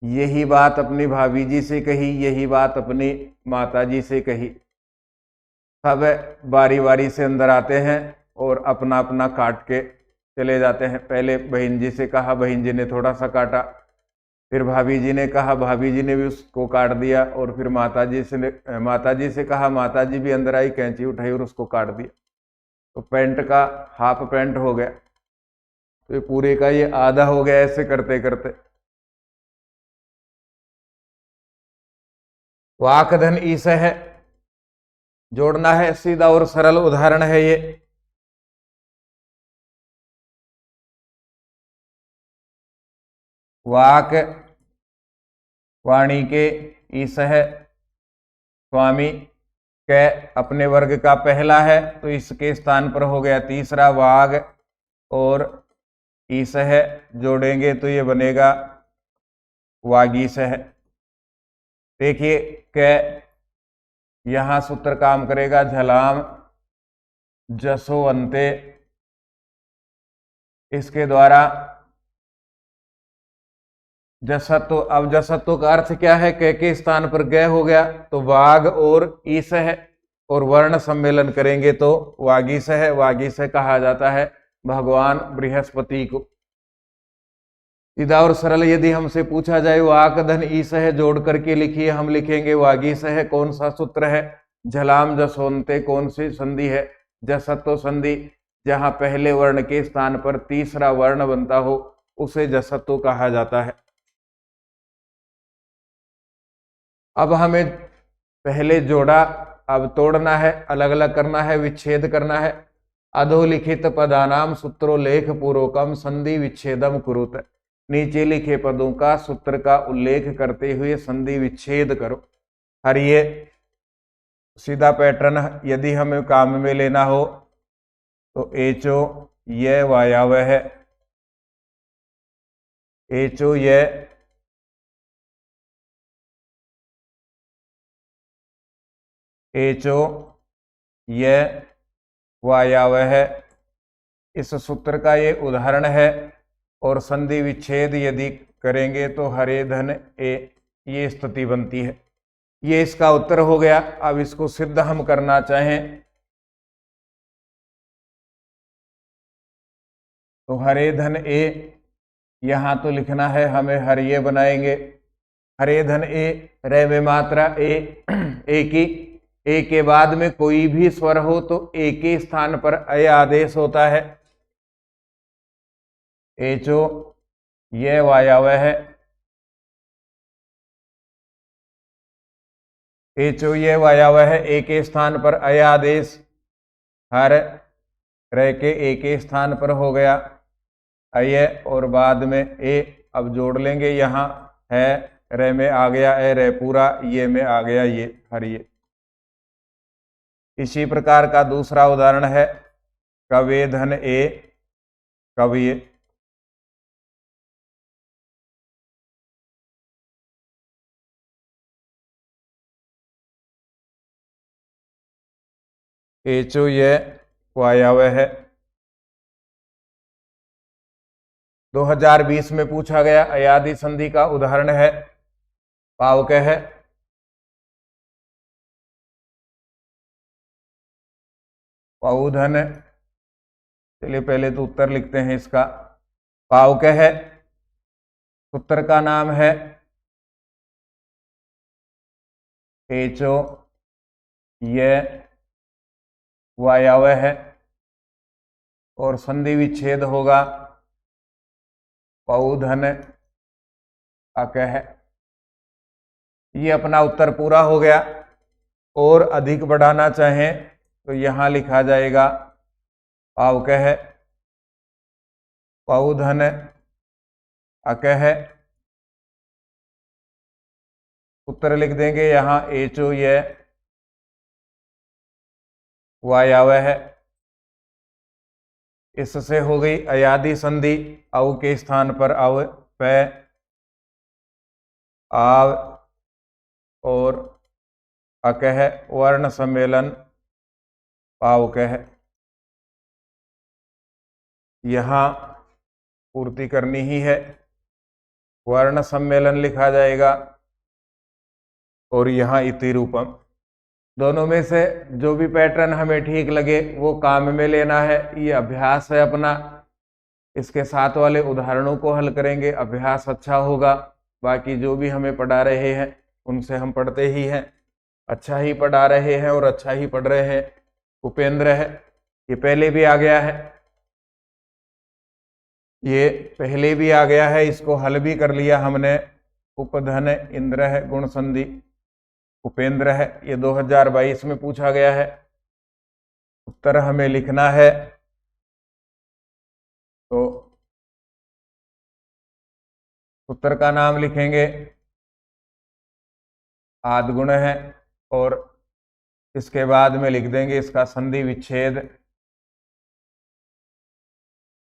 यही बात अपनी भाभी जी से कही, यही बात अपनी माता जी से कही। सब बारी बारी से अंदर आते हैं और अपना अपना काट के चले जाते हैं। पहले बहन जी से कहा, बहन जी ने थोड़ा सा काटा, फिर भाभी जी ने कहा, भाभी जी ने भी उसको काट दिया। और फिर माता जी से कहा, माता जी भी अंदर आई, कैंची उठाई और उसको काट दिया। तो पैंट का हाफ पैंट हो गया, तो ये पूरे का ये आधा हो गया ऐसे करते करते। वाक धन ईस है, जोड़ना है, सीधा और सरल उदाहरण है ये। वाक वाणी के ईस है, स्वामी कै अपने वर्ग का पहला है, तो इसके स्थान पर हो गया तीसरा वाग, और ईस है जोड़ेंगे तो ये बनेगा वागीस है। देखिए कै यहां सूत्र काम करेगा, झलाम जसोवंते, इसके द्वारा जसत्व। अब जसत्व का अर्थ क्या है, कै के स्थान पर ग हो गया तो वाग और ईस है, और वर्ण सम्मेलन करेंगे तो वागीस है। वागीस कहा जाता है भगवान बृहस्पति को। सीधा और सरल यदि हमसे पूछा जाए वाक धन ईस है जोड़ करके लिखिए, हम लिखेंगे वागीस है। कौन सा सूत्र है, झलाम जसोन्ते कौन सी संधि है, जसत्व संधि। जहां पहले वर्ण के स्थान पर तीसरा वर्ण बनता हो उसे जसत्व कहा जाता है। अब हमें पहले जोड़ा, अब तोड़ना है, अलग अलग करना है, विच्छेद करना है। अधोलिखित पदानाम सूत्रोल्लेख पूर्वकम संधि विच्छेदम कुरुत, नीचे लिखे पदों का सूत्र का उल्लेख करते हुए संधि विच्छेद करो। हर ये सीधा पैटर्न यदि हमें काम में लेना हो तो एचो ये वायावह है, एचो ये एचो ये वायावह है, इस सूत्र का ये उदाहरण है। और संधि विच्छेद यदि करेंगे तो हरे धन ए, ये स्थिति बनती है। ये इसका उत्तर हो गया। अब इसको सिद्ध हम करना चाहें तो हरे धन ए, यहां तो लिखना है हमें हरिये बनाएंगे। हरे धन ए, रे में मात्रा ए की, ए के बाद में कोई भी स्वर हो तो ए के स्थान पर अय आदेश होता है। एचो ये वायावह है, एचो ये वायावह है, ए के स्थान पर अय आदेश, हर रे के ए के स्थान पर हो गया अय और बाद में ए। अब जोड़ लेंगे, यहाँ है रे में आ गया ए रे पूरा, ये में आ गया ये हरिये। इसी प्रकार का दूसरा उदाहरण है कवे धन ए, कविये। एचो ये वायावह है। 2020 में पूछा गया अयादि संधि का उदाहरण है पावक है। पाउधन, चलिए पहले तो उत्तर लिखते हैं इसका। पावक है, उत्तर का नाम है एचो ये वायावह है, और संधि विच्छेद होगा पौधन अक है। ये अपना उत्तर पूरा हो गया। और अधिक बढ़ाना चाहें तो यहां लिखा जाएगा पावक है, पौधन अक है। उत्तर लिख देंगे यहां एचो ये वायावह है। इससे हो गई अयादि संधि, औ के स्थान पर अव, प, आव और अक है, वर्ण सम्मेलन पावक है। यहां पूर्ति करनी ही है, वर्ण सम्मेलन लिखा जाएगा और यहां इति रूपम। दोनों में से जो भी पैटर्न हमें ठीक लगे वो काम में लेना है। ये अभ्यास है अपना, इसके साथ वाले उदाहरणों को हल करेंगे, अभ्यास अच्छा होगा। बाकी जो भी हमें पढ़ा रहे हैं उनसे हम पढ़ते ही हैं, अच्छा ही पढ़ा रहे हैं और अच्छा ही पढ़ रहे हैं। उपेंद्र है, ये पहले भी आ गया है, ये पहले भी आ गया है, इसको हल भी कर लिया हमने। उपधन इंद्र है, गुण संधि उपेंद्र है, ये 2022 में पूछा गया है। उत्तर हमें लिखना है, तो उत्तर का नाम लिखेंगे आद्गुण है, और इसके बाद में लिख देंगे इसका संधि विच्छेद।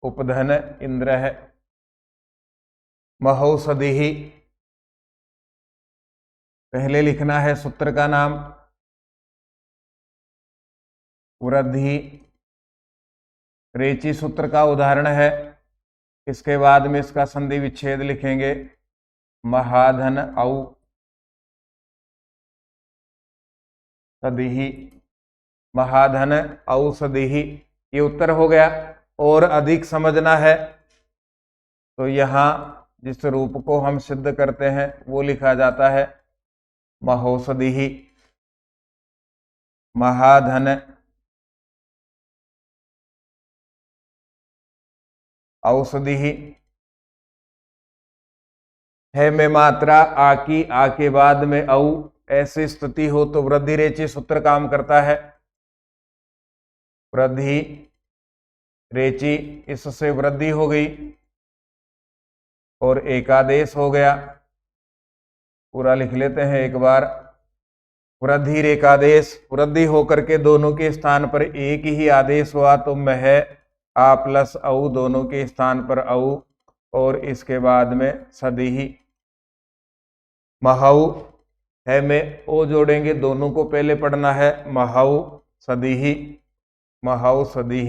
उपधन इंद्र है, महौषधि पहले लिखना है सूत्र का नाम। वृद्धि रेची सूत्र का उदाहरण है, इसके बाद में इसका संधि विच्छेद लिखेंगे। महाधन औषधि, महाधन औषधि, ये उत्तर हो गया। और अधिक समझना है तो यहाँ जिस रूप को हम सिद्ध करते हैं वो लिखा जाता है महौषधि, महाधन औषधि है में मात्रा आ की, आ के बाद में औ, ऐसी स्थिति हो तो वृद्धि रेची सूत्र काम करता है। वृद्धि रेची, इससे वृद्धि हो गई और एकादेश हो गया। पूरा लिख लेते हैं एक बार। वृद्धि रेकादेश, वृद्धि होकर के दोनों के स्थान पर एक ही आदेश हुआ तो मह आ प्लस औ, दोनों के स्थान पर औ, और इसके बाद में सदी। महौ है में ओ जोड़ेंगे, दोनों को पहले पढ़ना है। महौ सदी, महौ सदी,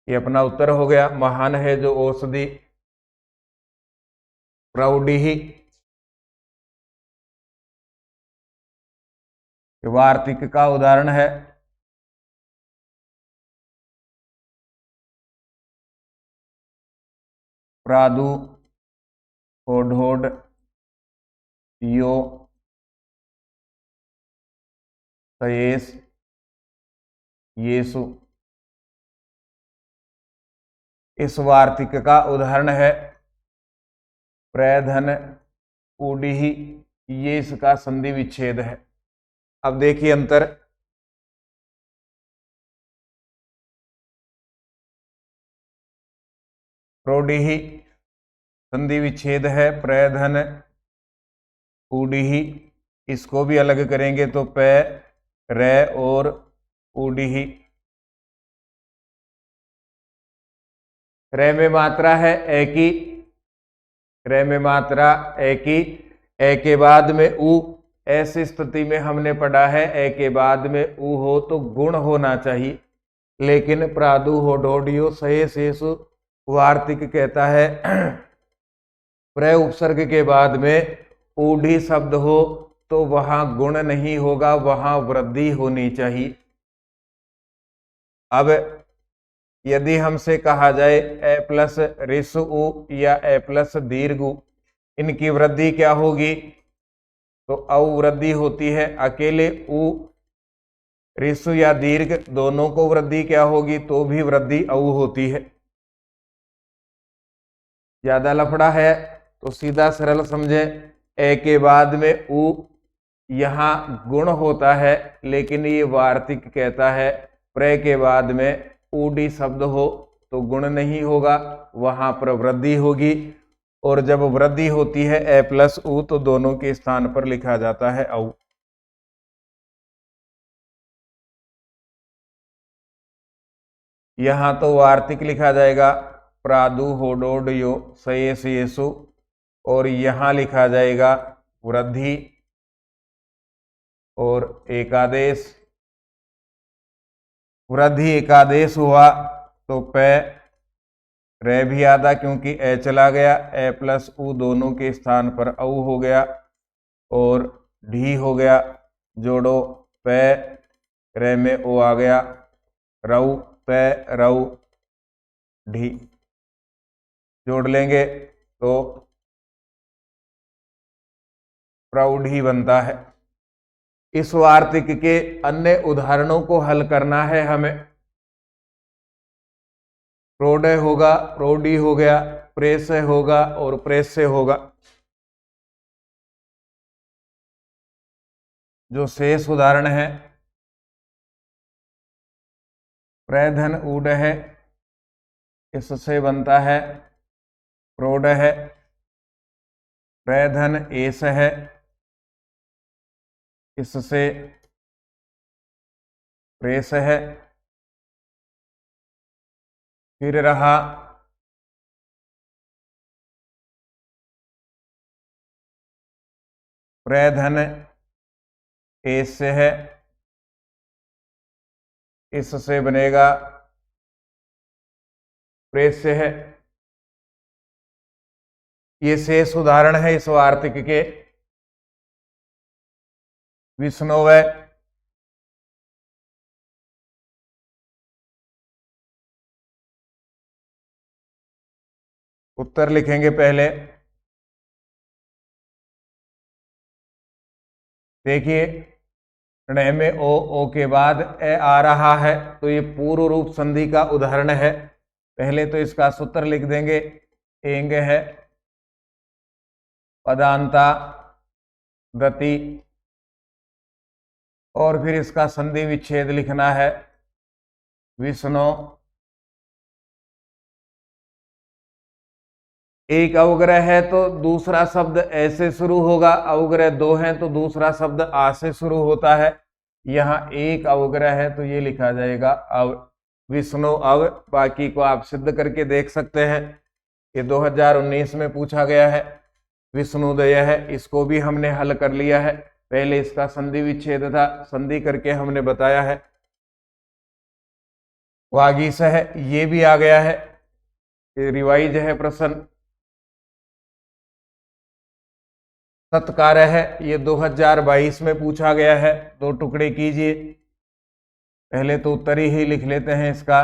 ये अपना उत्तर हो गया। महान है जो औषधि। प्रौढ़ी वार्तिक का उदाहरण है। प्रादु होढोड यो सयेस येसु, इस वार्तिक का उदाहरण है। प्रधन ऊडी, ये इसका संधि विच्छेद है। अब देखिए अंतर, प्रोडी संधि विच्छेद है, प्रधन ऊडी, इसको भी अलग करेंगे तो प रे और ऊडी। रे में मात्रा है ए की, रे में मात्रा ए की, ए के बाद में ऊ, ऐसी स्थिति में हमने पढ़ा है ए के बाद में ऊ हो तो गुण होना चाहिए, लेकिन प्रादु हो ढोडियो सहे शेषु वार्तिक कहता है प्र उपसर्ग के बाद में ऊढ़ी शब्द हो तो वहां गुण नहीं होगा, वहां वृद्धि होनी चाहिए। अब यदि हमसे कहा जाए ए प्लस ऋसु उ या ए प्लस दीर्घ उ, इनकी वृद्धि क्या होगी, तो अवृद्धि होती है। अकेले उ ऋसु या दीर्घ दोनों को वृद्धि क्या होगी, तो भी वृद्धि औ होती है। ज्यादा लफड़ा है तो सीधा सरल समझे, ए के बाद में उ यहां गुण होता है, लेकिन ये वार्तिक कहता है प्र के बाद में ऊडी शब्द हो तो गुण नहीं होगा, वहां पर वृद्धि होगी। और जब वृद्धि होती है ए प्लस उ तो दोनों के स्थान पर लिखा जाता है औ। यहां तो वार्तिक लिखा जाएगा प्रादु होडोड यो सयेस येसु, और यहां लिखा जाएगा वृद्धि और एकादेश। वृद्धि एकादेश हुआ तो पे रे भी आधा, क्योंकि ए चला गया, ए प्लस उ दोनों के स्थान पर औ हो गया, और ढी हो गया, जोड़ो पे रे में ओ आ गया, रऊ पे रऊ ढी। जोड़ लेंगे तो प्राउड ही बनता है। इस वार्तिक के अन्य उदाहरणों को हल करना है हमें। प्रोडय होगा, प्रोडी हो गया, प्रेस होगा और प्रेस से होगा। जो शेष उदाहरण है, प्रधन ऊड है, इससे बनता है प्रोड है, प्रधन एस है, इससे प्रेस है। फिर रहा प्रधन एस से है, इससे बनेगा प्रेस से है। ये शेष उदाहरण है इस वार्तिक के। विष्णुवय, उत्तर लिखेंगे पहले। देखिए ण में ओ के बाद ए आ रहा है, तो ये पूर्व रूप संधि का उदाहरण है। पहले तो इसका सूत्र लिख देंगे। एंग है पदांता गति, और फिर इसका संधि विच्छेद लिखना है। विष्णु, एक अवग्रह है तो दूसरा शब्द ऐसे शुरू होगा, अवग्रह दो हैं तो दूसरा शब्द आ से शुरू होता है। यहाँ एक अवग्रह है तो ये लिखा जाएगा अव, विष्णु अव। बाकी को आप सिद्ध करके देख सकते हैं। ये 2019 में पूछा गया है। विष्णुदय है, इसको भी हमने हल कर लिया है। पहले इसका संधि विच्छेद था, संधि करके हमने बताया है। वागीश है, ये भी आ गया है, ये रिवाइज है प्रश्न। सत्कार है, ये 2022 में पूछा गया है। दो टुकड़े कीजिए। पहले तो उत्तर ही लिख लेते हैं इसका।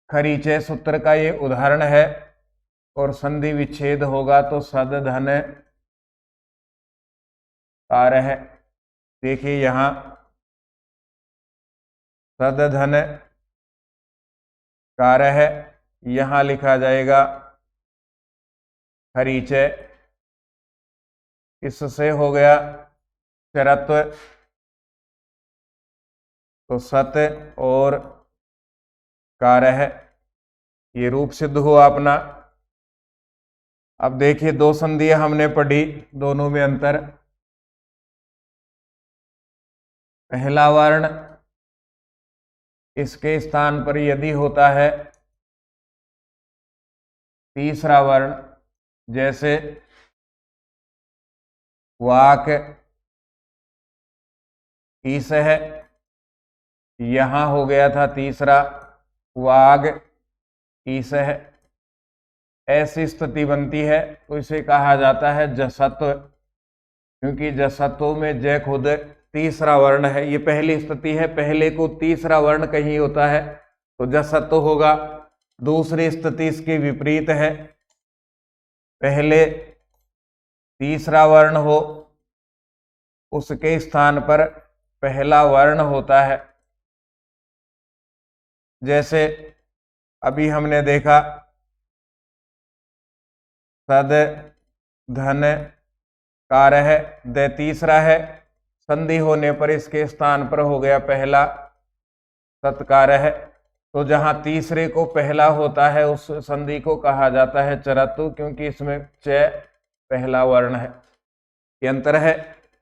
खरीचे सूत्र का ये उदाहरण है, और संधि विच्छेद होगा तो सद धन कार है। देखिए यहां सद धन कार है, यहां लिखा जाएगा खरीचे। इससे हो गया चरत्व, तो सत और कार है, ये रूप सिद्ध हुआ अपना। अब देखिए दो संधियां हमने पढ़ी, दोनों में अंतर। पहला वर्ण इसके स्थान पर यदि होता है तीसरा वर्ण, जैसे वाक ईस है, यहां हो गया था तीसरा वाग ईस है। ऐसी स्थिति बनती है तो इसे कहा जाता है जसत्व, क्योंकि जसत्व में जय खुद तीसरा वर्ण है। ये पहली स्थिति है, पहले को तीसरा वर्ण कहीं होता है तो जसत्व होगा। दूसरी स्थिति इसके विपरीत है, पहले तीसरा वर्ण हो, उसके स्थान पर पहला वर्ण होता है। जैसे अभी हमने देखा सद धन कार है, द तीसरा है, संधि होने पर इसके स्थान पर हो गया पहला सत्कार है। तो जहां तीसरे को पहला होता है उस संधि को कहा जाता है चरत्व, क्योंकि इसमें च पहला वर्ण है। ये अंतर है।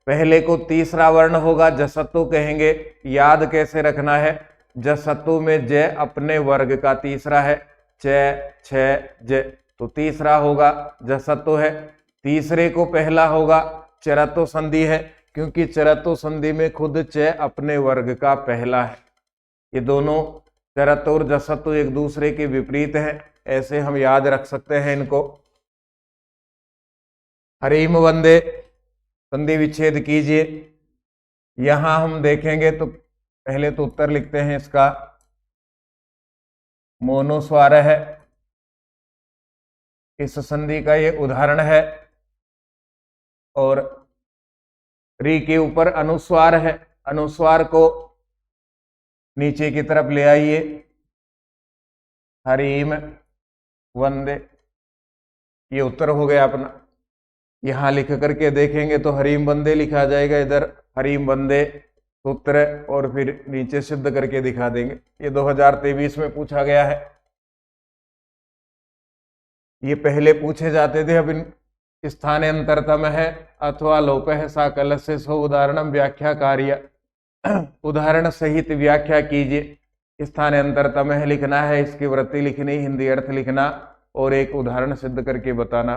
पहले को तीसरा वर्ण होगा, जसत्व कहेंगे। याद कैसे रखना है, जसत्व में ज अपने वर्ग का तीसरा है, च छ ज, तो तीसरा होगा जसत्व है। तीसरे को पहला होगा चरत्व संधि है, क्योंकि चरत्व संधि में खुद च अपने वर्ग का पहला है। ये दोनों चरत्व और जसत्व एक दूसरे के विपरीत हैं, ऐसे हम याद रख सकते हैं इनको। हरिम वंदे, संधि विच्छेद कीजिए। यहां हम देखेंगे तो पहले तो उत्तर लिखते हैं इसका। मोनुस्वार है, इस संधि का ये उदाहरण है। और री के ऊपर अनुस्वार है, अनुस्वार को नीचे की तरफ ले आइए, हरीम वंदे, ये उत्तर हो गया अपना। यहां लिख करके देखेंगे तो हरीम वंदे लिखा जाएगा, इधर हरीम वंदे सूत्र, और फिर नीचे सिद्ध करके दिखा देंगे। ये 2023 में पूछा गया है। ये पहले पूछे जाते थे, अब इन स्थानांतरतम है अथवा लोप है साकल से सो उदाहरणम व्याख्या कार्य, उदाहरण सहित व्याख्या कीजिए। स्थानांतरतम है लिखना है, इसकी वृत्ति लिखनी, हिंदी अर्थ लिखना, और एक उदाहरण सिद्ध करके बताना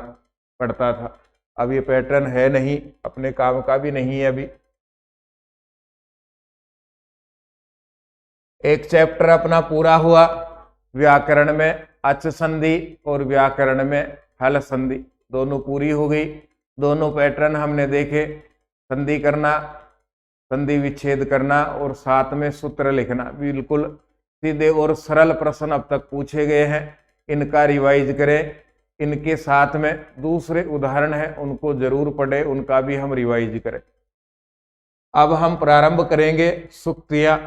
पड़ता था। अब ये पैटर्न है नहीं, अपने काम का भी नहीं है अभी। एक चैप्टर अपना पूरा हुआ, व्याकरण में अच संधि और व्याकरण में हल संधि, दोनों पूरी हो गई। दोनों पैटर्न हमने देखे, संधि करना, संधि विच्छेद करना, और साथ में सूत्र लिखना। बिल्कुल सीधे और सरल प्रश्न अब तक पूछे गए हैं, इनका रिवाइज करें। इनके साथ में दूसरे उदाहरण हैं, उनको जरूर पढ़े, उनका भी हम रिवाइज करें। अब हम प्रारंभ करेंगे सूक्तियां।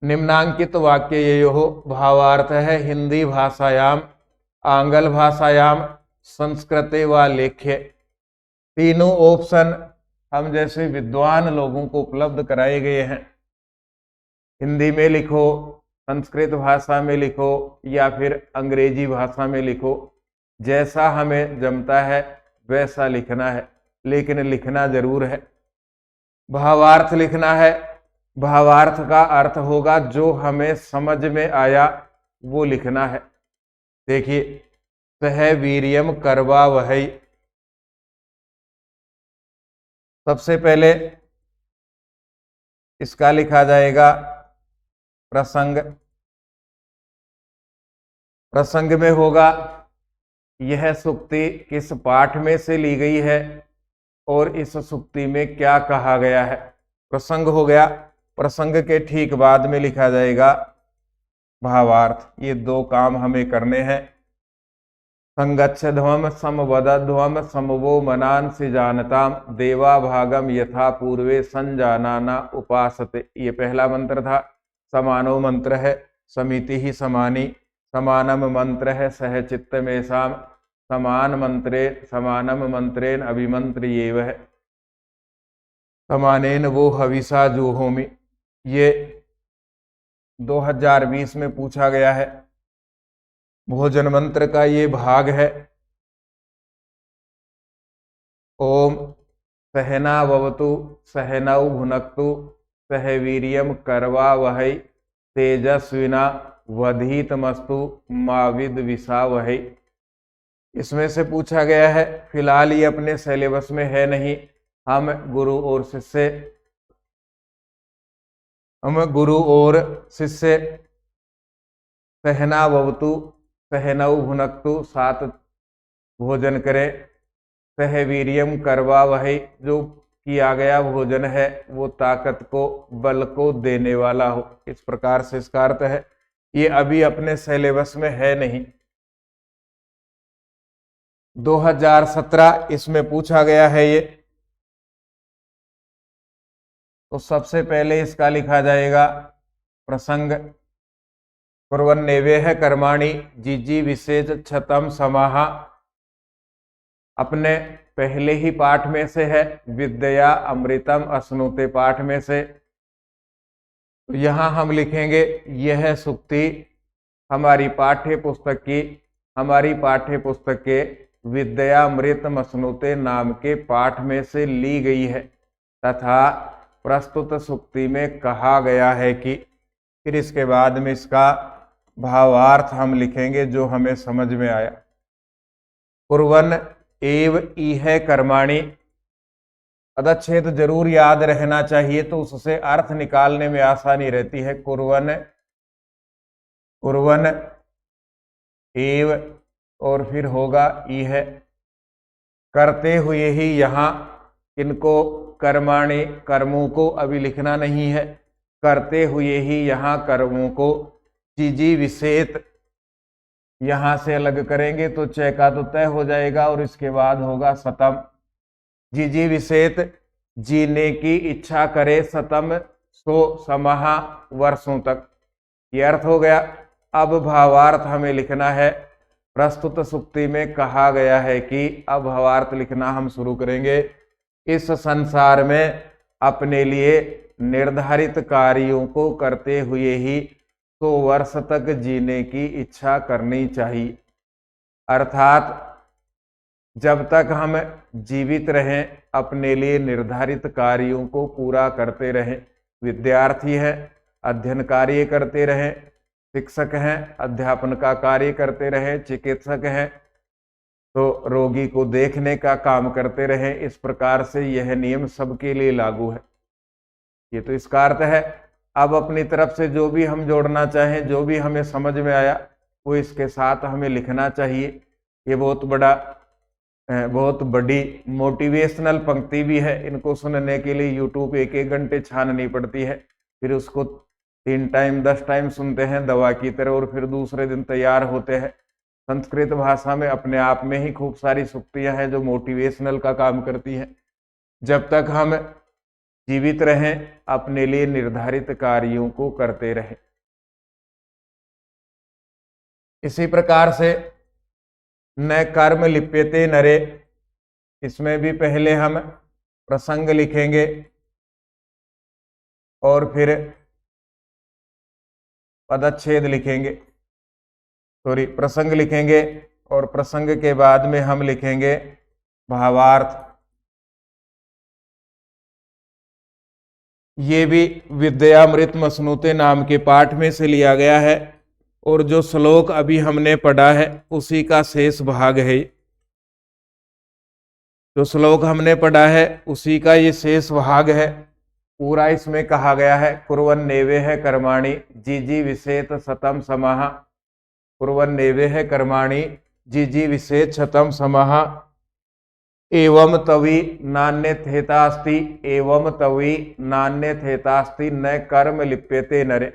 निम्नांकित वाक्य ये हो भावार्थ है हिंदी भाषायाम, आंग्ल भाषायाम, संस्कृते व लेख्य। तीनों ऑप्शन हम जैसे विद्वान लोगों को उपलब्ध कराए गए हैं। हिंदी में लिखो, संस्कृत भाषा में लिखो, या फिर अंग्रेजी भाषा में लिखो, जैसा हमें जमता है वैसा लिखना है, लेकिन लिखना जरूर है। भावार्थ लिखना है, भावार्थ का अर्थ होगा जो हमें समझ में आया वो लिखना है। देखिए, सह वीर्यम करवा वहै, सबसे पहले इसका लिखा जाएगा प्रसंग। प्रसंग में होगा यह सूक्ति किस पाठ में से ली गई है और इस सूक्ति में क्या कहा गया है, प्रसंग हो गया। प्रसंग के ठीक बाद में लिखा जाएगा भावार्थ। ये दो काम हमें करने हैं। संगच्छध्वम समवदध्वम समवो मनान से जानताम देवा भागम यथा पूर्वे संजानाना उपासते, ये पहला मंत्र था। समानो मंत्र है, समिति ही समानी, समानम मंत्र है, सह चित्त में साम, समान मंत्रे समानम मंत्रेन अभिमंत्र ये वह, समानेन वो हविषा जूहोमि। ये 2020 में पूछा गया है। भोजन मंत्र का ये भाग है। ओम सहना भवतु सहनौ भुनक्तु सह वीर्यम करवा वहै तेजस्विना वधीतमस्तु मा विद्विषा वहै। इसमें से पूछा गया है। फिलहाल ये अपने सिलेबस में है नहीं। हम गुरु और शिष्य सहना भवतु सहनौ भुनक्तु, साथ भोजन करें, सह वीर्यम करवा वहै, जो किया गया भोजन है वो ताकत को, बल को देने वाला हो, इस प्रकार से इसका अर्थ है। ये अभी अपने सिलेबस में है नहीं। 2017 इसमें पूछा गया है ये। तो सबसे पहले इसका लिखा जाएगा प्रसंग। कुर्वन्नेवेह कर्माणि जिजी विशेष क्षतम समाहा, अपने पहले ही पाठ में से है। विद्या अमृतम अश्नुते पाठ में से। तो यहां हम लिखेंगे यह सूक्ति हमारी पाठ्य पुस्तक के विद्यामृतम अश्नुते नाम के पाठ में से ली गई है, तथा प्रस्तुत सूक्ति में कहा गया है कि, फिर इसके बाद में इसका भावार्थ हम लिखेंगे जो हमें समझ में आया। कुर्वन एव इह कर्माणि, पदच्छेद जरूर याद रहना चाहिए, तो उससे अर्थ निकालने में आसानी रहती है। कुर्वन एव, और फिर होगा इह, करते हुए ही। यहाँ इनको कर्माणि, कर्मों को अभी लिखना नहीं है। करते हुए ही यहाँ कर्मों को, जिजी विशेष यहां से अलग करेंगे तो च का तो तय हो जाएगा और इसके बाद होगा सतम। जी विषेत जीने की इच्छा करे सतम सो समाहा वर्षों तक, ये अर्थ हो गया। अब भावार्थ हमें लिखना है। प्रस्तुत सूक्ति में कहा गया है कि अब भावार्थ लिखना हम शुरू करेंगे। इस संसार में अपने लिए निर्धारित कार्यों को करते हुए ही 100 वर्ष तक जीने की इच्छा करनी चाहिए। अर्थात जब तक हम जीवित रहें अपने लिए निर्धारित कार्यों को पूरा करते रहें। विद्यार्थी हैं, अध्ययन कार्य करते रहें, शिक्षक हैं, अध्यापन का कार्य करते रहें, चिकित्सक हैं तो रोगी को देखने का काम करते रहें। इस प्रकार से यह नियम सबके लिए लागू है। ये तो इसका अर्थ है। अब अपनी तरफ से जो भी हम जोड़ना चाहें, जो भी हमें समझ में आया वो इसके साथ हमें लिखना चाहिए। ये बहुत बड़ी मोटिवेशनल पंक्ति भी है। इनको सुनने के लिए यूट्यूब 1-1 घंटे छाननी पड़ती है, फिर उसको 3 टाइम 10 टाइम सुनते हैं दवा की तरह और फिर दूसरे दिन तैयार होते हैं। संस्कृत भाषा में अपने आप में ही खूब सारी सूक्तियां हैं जो मोटिवेशनल का काम करती हैं। जब तक हम जीवित रहें अपने लिए निर्धारित कार्यों को करते रहें। इसी प्रकार से न कर्म लिप्यते नरे, इसमें भी पहले हम प्रसंग लिखेंगे और फिर पदच्छेद लिखेंगे, प्रसंग लिखेंगे और प्रसंग के बाद में हम लिखेंगे भावार्थ। ये भी विद्यामृत मसनूते नाम के पाठ में से लिया गया है और जो श्लोक अभी हमने पढ़ा है उसी का शेष भाग है। जो श्लोक हमने पढ़ा है उसी का ये शेष भाग है। पूरा इसमें कहा गया है कुर्वन् नेवेह कर्माणि जीजी विषेत शतम समाह, कुर्वन् नेवेह कर्माणि जीजी विषेत शतम समाह, एवं तवी नान्यथेतास्ति, एवं तवी नान्यथेतास्ति न कर्म लिप्यते नरे।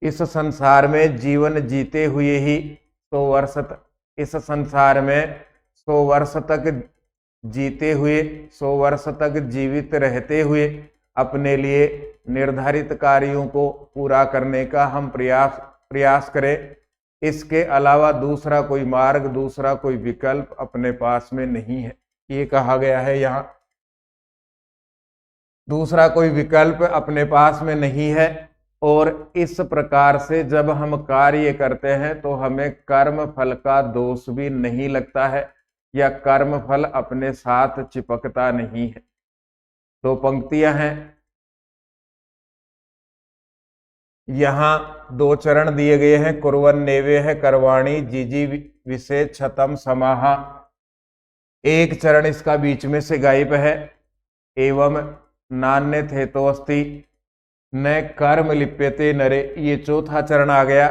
इस संसार में जीवन जीते हुए ही 100 वर्ष तक, इस संसार में 100 वर्ष तक जीते हुए, 100 वर्ष तक जीवित रहते हुए अपने लिए निर्धारित कार्यों को पूरा करने का हम प्रयास करें। इसके अलावा दूसरा कोई मार्ग, दूसरा कोई विकल्प अपने पास में नहीं है, ये कहा गया है यहाँ। दूसरा कोई विकल्प अपने पास में नहीं है और इस प्रकार से जब हम कार्य करते हैं तो हमें कर्म फल का दोष भी नहीं लगता है या कर्म फल अपने साथ चिपकता नहीं है। 2 पंक्तियां हैं, यहाँ 2 चरण दिए गए हैं। कुर्वन् नेवेह कर्वाणि जीजी विषेत शतम समाह, एक चरण इसका बीच में से गायब है। एवं नान्यथेतोस्ति न कर्म लिप्यते नरे, ये चौथा चरण आ गया।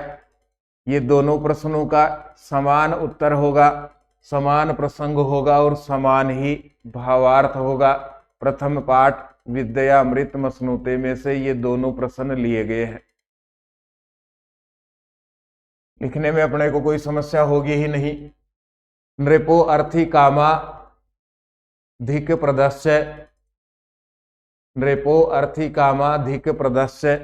ये दोनों प्रश्नों का समान उत्तर होगा, समान प्रसंग होगा और समान ही भावार्थ होगा। प्रथम पाठ विद्यामृत मसनूते में से ये दोनों प्रश्न लिए गए हैं। लिखने में अपने को कोई समस्या होगी ही नहीं। नृपो अर्थी कामा धिक प्रदस्य, नृपो अर्थी कामा धिक प्रदस्य,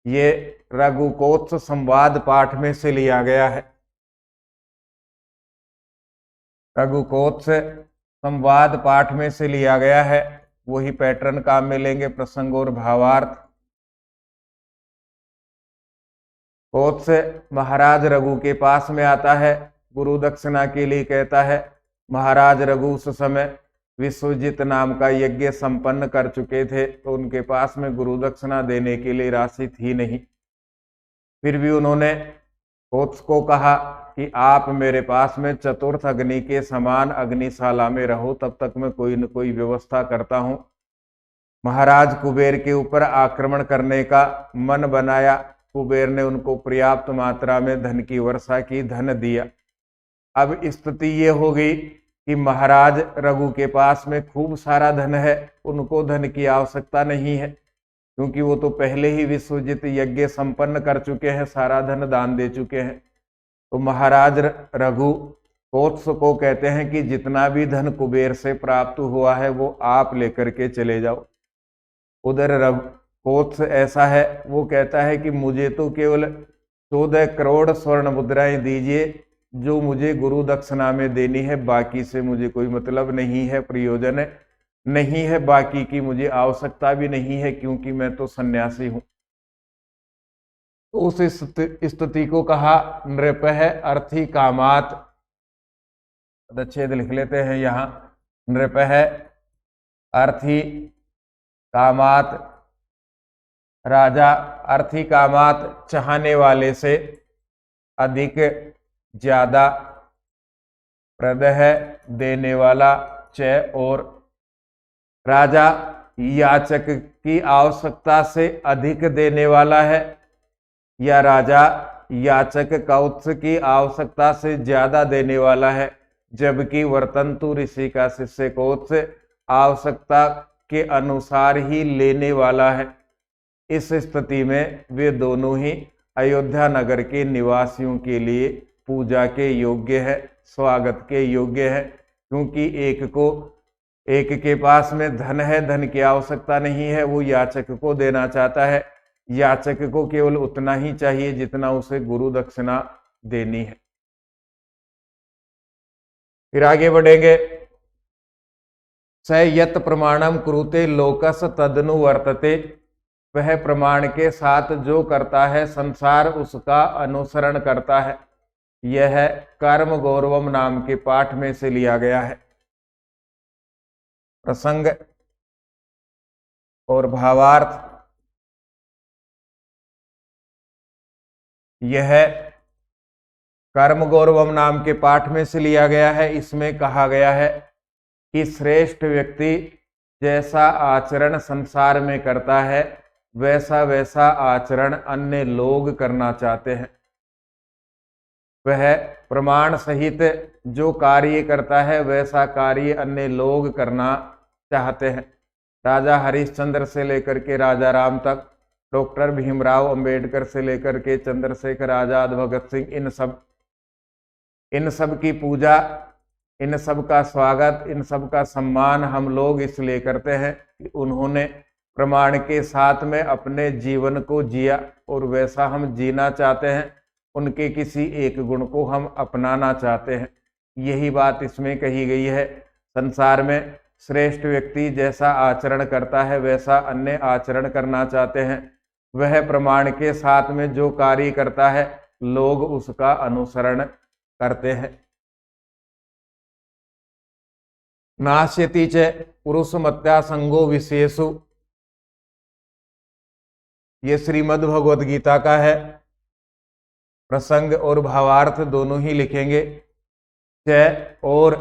ये रघुकोत्स संवाद पाठ में से लिया गया है। रघुकोत्स संवाद पाठ में से लिया गया है, वही पैटर्न काम में लेंगे, प्रसंग और भावार्थ। कोत्स महाराज रघु के पास में आता है, गुरु दक्षिणा के लिए कहता है। महाराज रघु उस समय विश्वजित नाम का यज्ञ संपन्न कर चुके थे तो उनके पास में गुरु दक्षिणा देने के लिए राशि थी नहीं। फिर भी उन्होंने कोत्स को कहा कि आप मेरे पास में चतुर्थ अग्नि के समान अग्निशाला में रहो, तब तक मैं कोई न कोई व्यवस्था करता हूं। महाराज कुबेर के ऊपर आक्रमण करने का मन बनाया। कुबेर ने उनको पर्याप्त मात्रा में धन की वर्षा की, धन दिया। अब स्थिति ये हो गई कि महाराज रघु के पास में खूब सारा धन है, उनको धन की आवश्यकता नहीं है क्योंकि वो तो पहले ही विश्वजित यज्ञ संपन्न कर चुके हैं, सारा धन दान दे चुके हैं। तो महाराज रघु कोत्स को कहते हैं कि जितना भी धन कुबेर से प्राप्त हुआ है वो आप लेकर के चले जाओ। उधर रघु कोत्स ऐसा है, वो कहता है कि मुझे तो केवल 14 करोड़ स्वर्ण मुद्राएं दीजिए जो मुझे गुरु दक्षिणा में देनी है, बाकी से मुझे कोई मतलब नहीं है, प्रयोजन नहीं है, बाकी की मुझे आवश्यकता भी नहीं है, क्योंकि मैं तो सन्यासी हूं। तो उस स्थिति को कहा नृपः अर्थी कामात। पदच्छेद लिख लेते हैं यहां, नृपः अर्थी कामात, राजा अर्थी कामात चाहने वाले से अधिक ज्यादा, प्रदह देने वाला, च और राजा याचक की आवश्यकता से अधिक देने वाला है, या राजा याचक कौत्स की आवश्यकता से ज्यादा देने वाला है, जबकि वर्तंतु ऋषि का शिष्य कौत्स आवश्यकता के अनुसार ही लेने वाला है। इस स्थिति में वे दोनों ही अयोध्या नगर के निवासियों के लिए पूजा के योग्य है, स्वागत के योग्य है, क्योंकि एक के पास में धन है, धन की आवश्यकता नहीं है, वो याचक को देना चाहता है। याचक को केवल उतना ही चाहिए जितना उसे गुरु दक्षिणा देनी है। फिर आगे बढ़ेंगे, स यत प्रमाणम कुरुते लोकस तदनु वर्तते, वह प्रमाण के साथ जो करता है संसार उसका अनुसरण करता है। यह कर्म गौरवम नाम के पाठ में से लिया गया है। प्रसंग और भावार्थ, यह कर्म गौरवम नाम के पाठ में से लिया गया है। इसमें कहा गया है कि श्रेष्ठ व्यक्ति जैसा आचरण संसार में करता है वैसा वैसा आचरण अन्य लोग करना चाहते हैं। वह प्रमाण सहित जो कार्य करता है वैसा कार्य अन्य लोग करना चाहते हैं। राजा हरिश्चंद्र से लेकर के राजा राम तक, डॉक्टर भीमराव अंबेडकर से लेकर के चंद्रशेखर आजाद, भगत सिंह, इन सब की पूजा, इन सब का स्वागत, इन सब का सम्मान हम लोग इसलिए करते हैं कि उन्होंने प्रमाण के साथ में अपने जीवन को जिया और वैसा हम जीना चाहते हैं। उनके किसी एक गुण को हम अपनाना चाहते हैं। यही बात इसमें कही गई है। संसार में श्रेष्ठ व्यक्ति जैसा आचरण करता है वैसा अन्य आचरण करना चाहते हैं। वह प्रमाण के साथ में जो कार्य करता है लोग उसका अनुसरण करते हैं। नाश्यति च पुरुषमत्या संगो विशेषु, ये श्रीमद् भगवद गीता का है। प्रसंग और भावार्थ दोनों ही लिखेंगे। च और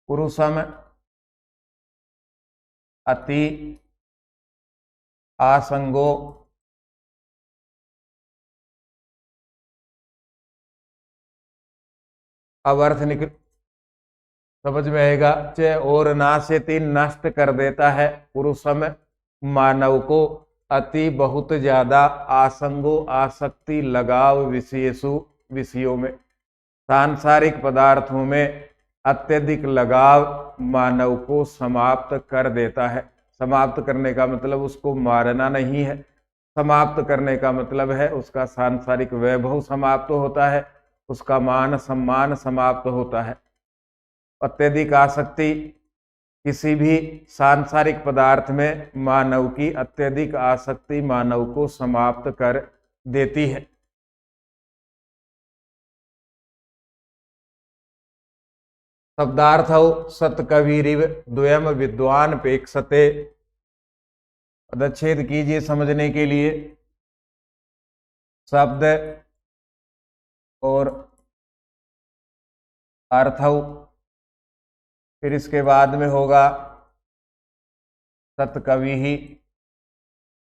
पुरुषम अति आसंगो, अब अर्थ निकल समझ में आएगा। च और नाश्यति नष्ट कर देता है, पुरुषम मानव को, अति बहुत ज्यादा, आसंगो आसक्ति लगाव, विशेषु विषयों में, सांसारिक पदार्थों में अत्यधिक लगाव मानव को समाप्त कर देता है। समाप्त करने का मतलब उसको मारना नहीं है, समाप्त करने का मतलब है उसका सांसारिक वैभव समाप्त होता है, उसका मान सम्मान समाप्त होता है। अत्यधिक आसक्ति किसी भी सांसारिक पदार्थ में मानव की अत्यधिक आसक्ति मानव को समाप्त कर देती है। शब्दार्थ सतकवीरिव द्वयम विद्वान पेक्षते, पदच्छेद कीजिए समझने के लिए। शब्द और अर्थ, फिर इसके बाद में होगा सतकवि ही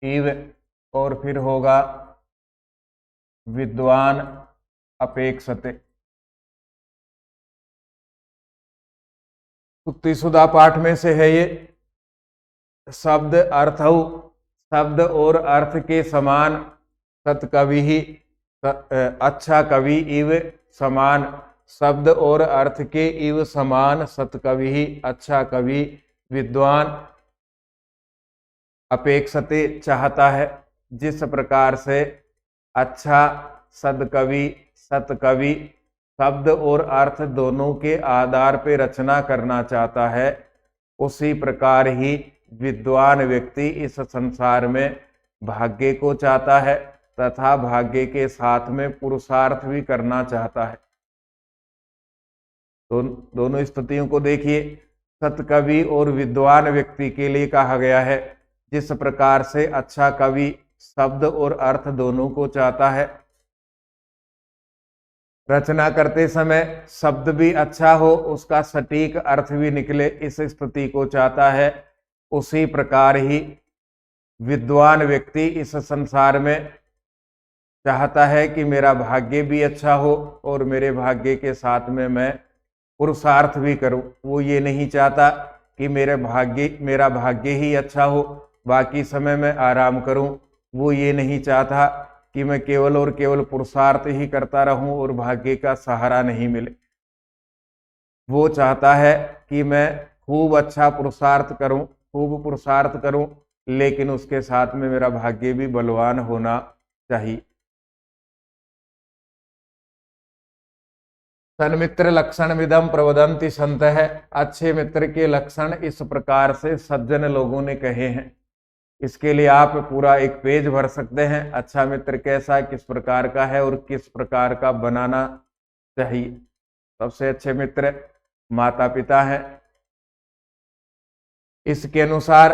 इव, और फिर होगा विद्वान अपेक्षते। सुक्ति सुधा पाठ में से है ये। शब्द अर्थ शब्द और अर्थ के समान सत्कवि ही अच्छा कवि इव समान, शब्द और अर्थ के इव समान सत्कवि ही अच्छा कवि विद्वान अपेक्षते चाहता है। जिस प्रकार से अच्छा सदकवि सतकवि शब्द और अर्थ दोनों के आधार पर रचना करना चाहता है, उसी प्रकार ही विद्वान व्यक्ति इस संसार में भाग्य को चाहता है तथा भाग्य के साथ में पुरुषार्थ भी करना चाहता है। दोनों स्थितियों को देखिए। सतकवि और विद्वान व्यक्ति के लिए कहा गया है, जिस प्रकार से अच्छा कवि शब्द और अर्थ दोनों को चाहता है, रचना करते समय शब्द भी अच्छा हो, उसका सटीक अर्थ भी निकले, इस स्थिति को चाहता है। उसी प्रकार ही विद्वान व्यक्ति इस संसार में चाहता है कि मेरा भाग्य भी अच्छा हो और मेरे भाग्य के साथ में मैं पुरुषार्थ भी करूं। वो ये नहीं चाहता कि मेरा भाग्य ही अच्छा हो, बाकी समय में आराम करूं। वो ये नहीं चाहता कि मैं केवल और केवल पुरुषार्थ ही करता रहूं और भाग्य का सहारा नहीं मिले। वो चाहता है कि मैं खूब अच्छा पुरुषार्थ करूं, खूब पुरुषार्थ करूं, लेकिन उसके साथ में मेरा भाग्य भी बलवान होना चाहिए। सन्मित्र लक्षण विदम प्रवदंति संत है। अच्छे मित्र के लक्षण इस प्रकार से सज्जन लोगों ने कहे हैं। इसके लिए आप पूरा एक पेज भर सकते हैं। अच्छा मित्र कैसा, किस प्रकार का है और किस प्रकार का बनाना चाहिए। सबसे अच्छे मित्र माता पिता हैं। इसके अनुसार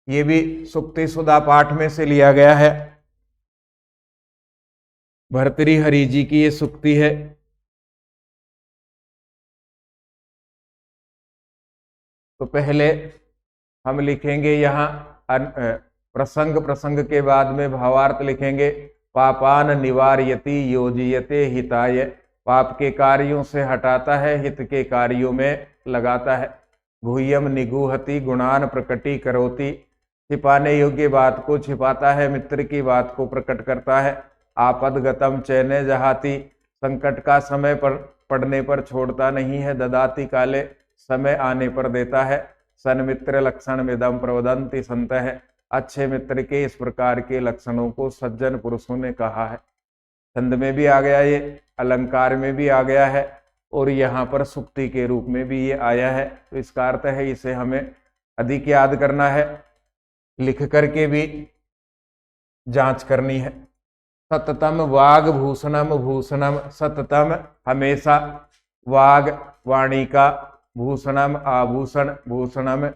ये भी सुक्ति सुधा पाठ में से लिया गया है। भर्तृहरि जी की ये सुक्ति है। तो पहले हम लिखेंगे यहाँ प्रसंग, प्रसंग के बाद में भावार्थ लिखेंगे। पापान निवार्यति योजयते हिताय, पाप के कार्यों से हटाता है, हित के कार्यों में लगाता है। गुह्यम निगूहति गुणान प्रकटी करोति, छिपाने योग्य बात को छिपाता है, मित्र की बात को प्रकट करता है। आपदगतम चैने जहाती, संकट का समय पर पड़ने पर छोड़ता नहीं है। ददाति काले, समय आने पर देता है। सन्मित्र लक्षण विदम प्रवदंति संत है। अच्छे मित्र के इस प्रकार के लक्षणों को सज्जन पुरुषों ने कहा है। छंद में भी आ गया, ये अलंकार में भी आ गया है और यहाँ पर सुक्ति के रूप में भी ये आया है। तो इसका अर्थ है इसे हमें अधिक याद करना है, लिख करके भी जांच करनी है। सततम वाग भूषणम भूषणम, सततम हमेशा, वाग वाणी का, भूषणम आभूषण, भूषणम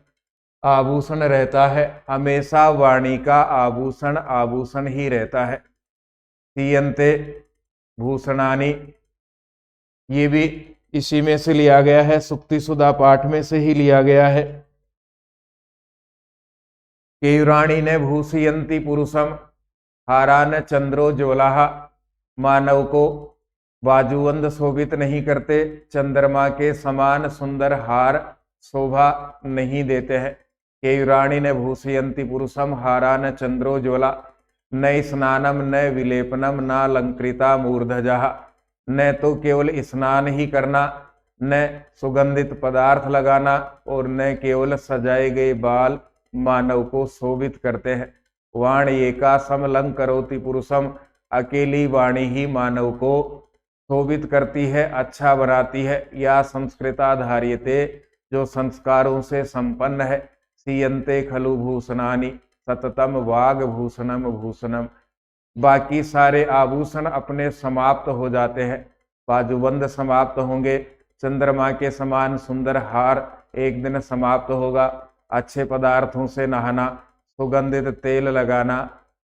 आभूषण रहता है। हमेशा वाणी का आभूषण आभूषण ही रहता है। सीयन्ते भूषणानि, ये भी इसी में से लिया गया है, सुक्ति सुधा पाठ में से ही लिया गया है। केयुराणी ने भूषयन्ति पुरुषम, हारान चंद्रो ज्वलाहा, मानव को बाजूबंद शोभित नहीं करते, चंद्रमा के समान सुंदर हार शोभा नहीं देते हैं। केयुराणी ने भूषयन्ति पुरुषम हारान चंद्रो ज्वला, न स्नानम न विलेपनम न अलंकृता मूर्धजा, न तो केवल स्नान ही करना, न सुगंधित पदार्थ लगाना और न केवल सजाए गए बाल मानव को शोभित करते हैं। वाणी एका समलंकरोति पुरुषम, अकेली वाणी ही मानव को शोभित करती है, अच्छा बनाती है। या संस्कृताधार्यते, जो संस्कारों से संपन्न है। सीयन्ते खलु भूषणानि, सततम वाग भूषणम भूषणम, बाकी सारे आभूषण अपने समाप्त हो जाते हैं, बाजूबंद समाप्त होंगे, चंद्रमा के समान सुंदर हार एक दिन समाप्त होगा। अच्छे पदार्थों से नहाना, सुगंधित तेल लगाना,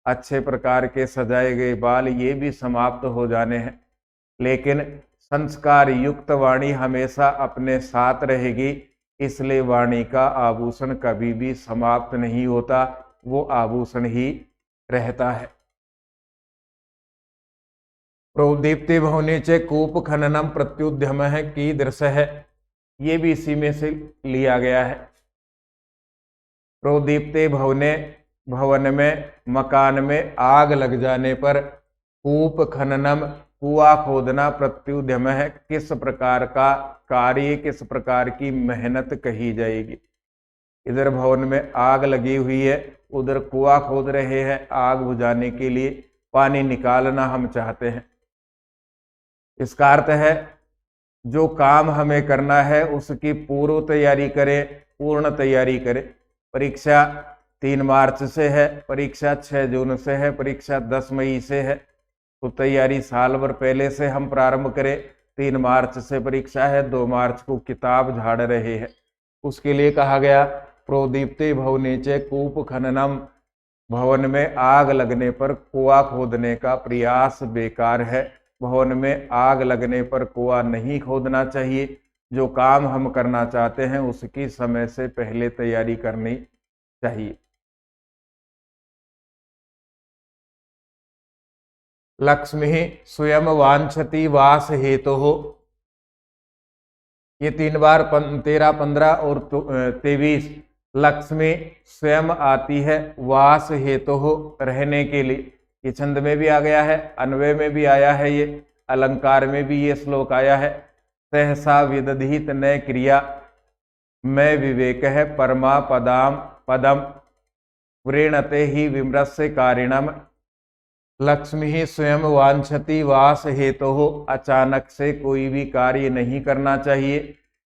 अच्छे प्रकार के सजाए गए बाल, ये भी समाप्त हो जाने हैं। लेकिन संस्कार युक्त वाणी हमेशा अपने साथ रहेगी, इसलिए वाणी का आभूषण कभी भी समाप्त नहीं होता, वो आभूषण ही रहता है। प्रोदीप्ति भवने च कूप खननम प्रत्युद्यम है की दृश्य है, ये भी इसी में से लिया गया है। प्रोदीप्ते भवने, भवन में, मकान में आग लग जाने पर कूप खननम, कुआं खोदना प्रत्युद्यम है, किस प्रकार का कार्य, किस प्रकार की मेहनत कही जाएगी। इधर भवन में आग लगी हुई है, उधर कुआं खोद रहे हैं आग बुझाने के लिए, पानी निकालना हम चाहते हैं। इसका अर्थ है जो काम हमें करना है उसकी पूर्व तैयारी करें, पूर्ण तैयारी करें। परीक्षा 3 मार्च से है, परीक्षा 6 जून से है, परीक्षा 10 मई से है, तो तैयारी साल भर पहले से हम प्रारंभ करें। 3 मार्च से परीक्षा है, 2 मार्च को किताब झाड़ रहे हैं। उसके लिए कहा गया प्रोदीप्ते भवनीचे कूप खननम, भवन में आग लगने पर कुआं खोदने का प्रयास बेकार है। भवन में आग लगने पर कुआं नहीं खोदना चाहिए। जो काम हम करना चाहते हैं उसकी समय से पहले तैयारी करनी चाहिए। लक्ष्मी स्वयं वांछति वास हेतु हो, ये 3 बार 13, 15 और 23 लक्ष्मी स्वयं आती है वास हेतु हो, रहने के लिए। ये छंद में भी आ गया है, अन्वय में भी आया है, ये अलंकार में भी ये श्लोक आया है। सहसा विदधित न क्रिया, मैं विवेक है परमा पदाम पदम, व्रीणते ही विमृश्य कारिणम। लक्ष्मी ही स्वयं वांछति वास हेतु हो, अचानक से कोई भी कार्य नहीं करना चाहिए।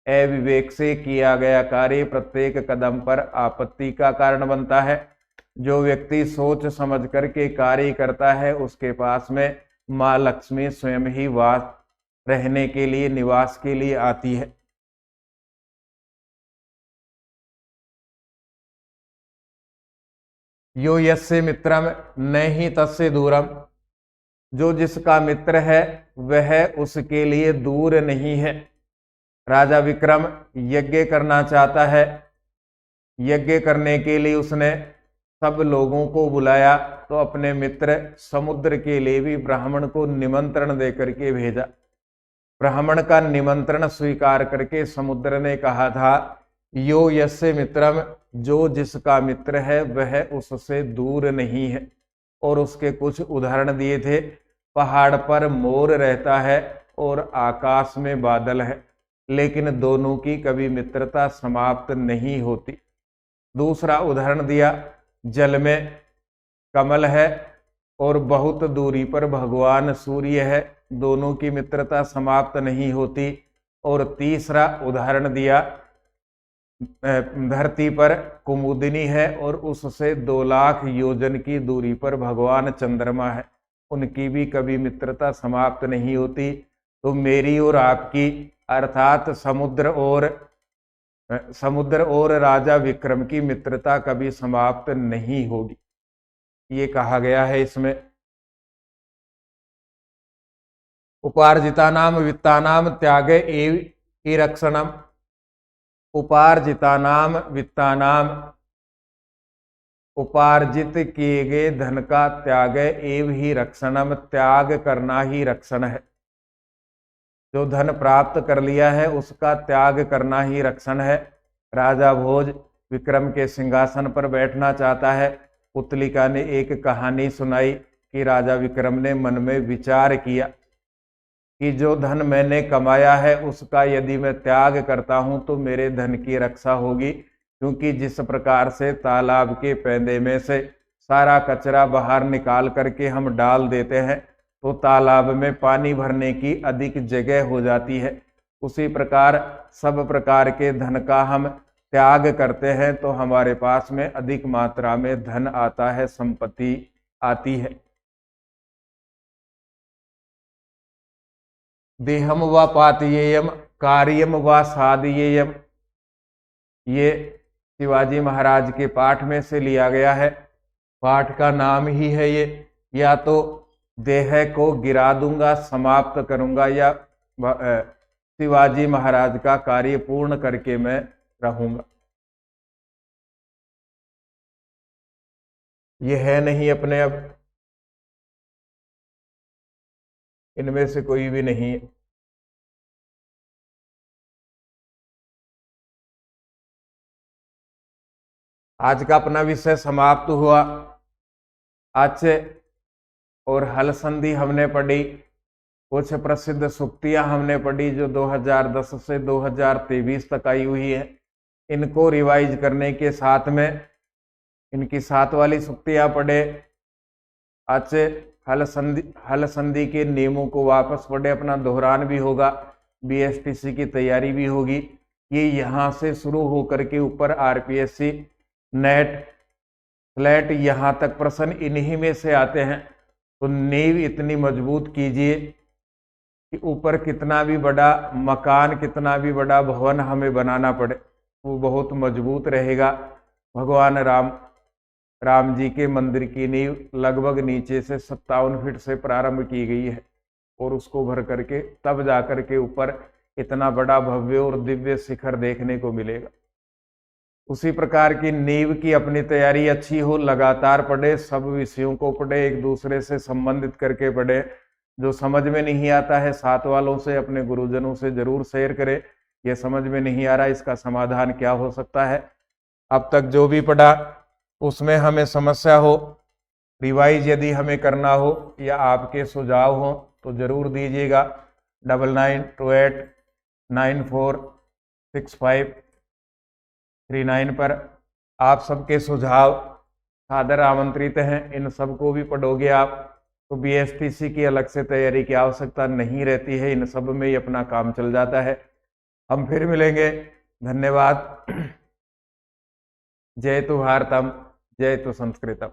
अविवेक से किया गया कार्य प्रत्येक कदम पर आपत्ति का कारण बनता है। जो व्यक्ति सोच समझ करके कार्य करता है उसके पास में माँ लक्ष्मी स्वयं ही वास रहने के लिए, निवास के लिए आती है। यो यस्य मित्रम न ही तस्य दूरम, जो जिसका मित्र है वह उसके लिए दूर नहीं है। राजा विक्रम यज्ञ करना चाहता है, यज्ञ करने के लिए उसने सब लोगों को बुलाया, तो अपने मित्र समुद्र के लिए भी ब्राह्मण को निमंत्रण देकर के भेजा। ब्राह्मण का निमंत्रण स्वीकार करके समुद्र ने कहा था यो यस्य मित्रम, जो जिसका मित्र है वह उससे दूर नहीं है। और उसके कुछ उदाहरण दिए थे, पहाड़ पर मोर रहता है और आकाश में बादल है, लेकिन दोनों की कभी मित्रता समाप्त नहीं होती। दूसरा उदाहरण दिया, जल में कमल है और बहुत दूरी पर भगवान सूर्य है, दोनों की मित्रता समाप्त नहीं होती। और तीसरा उदाहरण दिया, धरती पर कुमुदिनी है और उससे 2 लाख योजन की दूरी पर भगवान चंद्रमा है, उनकी भी कभी मित्रता समाप्त नहीं होती। तो मेरी और आपकी अर्थात समुद्र और राजा विक्रम की मित्रता कभी समाप्त नहीं होगी, ये कहा गया है इसमें। उपार्जितानाम वित्तानाम त्यागे एव रक्षणम, उपार्जितानाम वित्तानाम, उपार्जित किए गए धन का त्याग एव ही रक्षणम, त्याग करना ही रक्षण है। जो धन प्राप्त कर लिया है उसका त्याग करना ही रक्षण है। राजा भोज विक्रम के सिंहासन पर बैठना चाहता है। पुतलिका ने एक कहानी सुनाई कि राजा विक्रम ने मन में विचार किया कि जो धन मैंने कमाया है उसका यदि मैं त्याग करता हूं तो मेरे धन की रक्षा होगी, क्योंकि जिस प्रकार से तालाब के पैंदे में से सारा कचरा बाहर निकाल करके हम डाल देते हैं तो तालाब में पानी भरने की अधिक जगह हो जाती है, उसी प्रकार सब प्रकार के धन का हम त्याग करते हैं तो हमारे पास में अधिक मात्रा में धन आता है, संपत्ति आती है। देहम व पातयेयम कार्यम व साधयेयम, ये शिवाजी महाराज के पाठ में से लिया गया है। पाठ का नाम ही है ये, या तो देह को गिरा दूंगा, समाप्त करूंगा, या शिवाजी महाराज का कार्य पूर्ण करके मैं रहूंगा। ये है नहीं अपने, अब इनमें से कोई भी नहीं है। आज का अपना विषय समाप्त हुआ आज से। और हल संधि हमने पढ़ी, कुछ प्रसिद्ध सूक्तियां हमने पढ़ी जो 2010 से 2023 तक आई हुई है। इनको रिवाइज करने के साथ में इनकी 7 वाली सूक्तियां पढ़े। आज से हल संधि के नियमों को वापस पढ़े, अपना दोहरान भी होगा, बीएसटीसी की तैयारी भी होगी। ये यहाँ से शुरू होकर के ऊपर आरपीएससी, नेट, स्लेट, यहाँ तक प्रश्न इन्हीं में से आते हैं। तो नींव इतनी मजबूत कीजिए कि ऊपर कितना भी बड़ा मकान, कितना भी बड़ा भवन हमें बनाना पड़े वो बहुत मजबूत रहेगा। भगवान राम जी के मंदिर की नींव लगभग नीचे से 57 फीट से प्रारंभ की गई है और उसको भर करके तब जा करके ऊपर इतना बड़ा भव्य और दिव्य शिखर देखने को मिलेगा। उसी प्रकार की नींव की अपनी तैयारी अच्छी हो, लगातार पढ़े, सब विषयों को पढ़े, एक दूसरे से संबंधित करके पढ़े। जो समझ में नहीं आता है 7 वालों से, अपने गुरुजनों से जरूर शेयर करें। यह समझ में नहीं आ रहा, इसका समाधान क्या हो सकता है। अब तक जो भी पढ़ा उसमें हमें समस्या हो, रिवाइज यदि हमें करना हो या आपके सुझाव हो तो जरूर दीजिएगा। 9928946539 पर आप सबके सुझाव सादर आमंत्रित हैं। इन सबको भी पढ़ोगे आप तो बीएसटीसी की अलग से तैयारी की आवश्यकता नहीं रहती है, इन सब में ही अपना काम चल जाता है। हम फिर मिलेंगे, धन्यवाद। जय तु भारतम, जय तु संस्कृतम।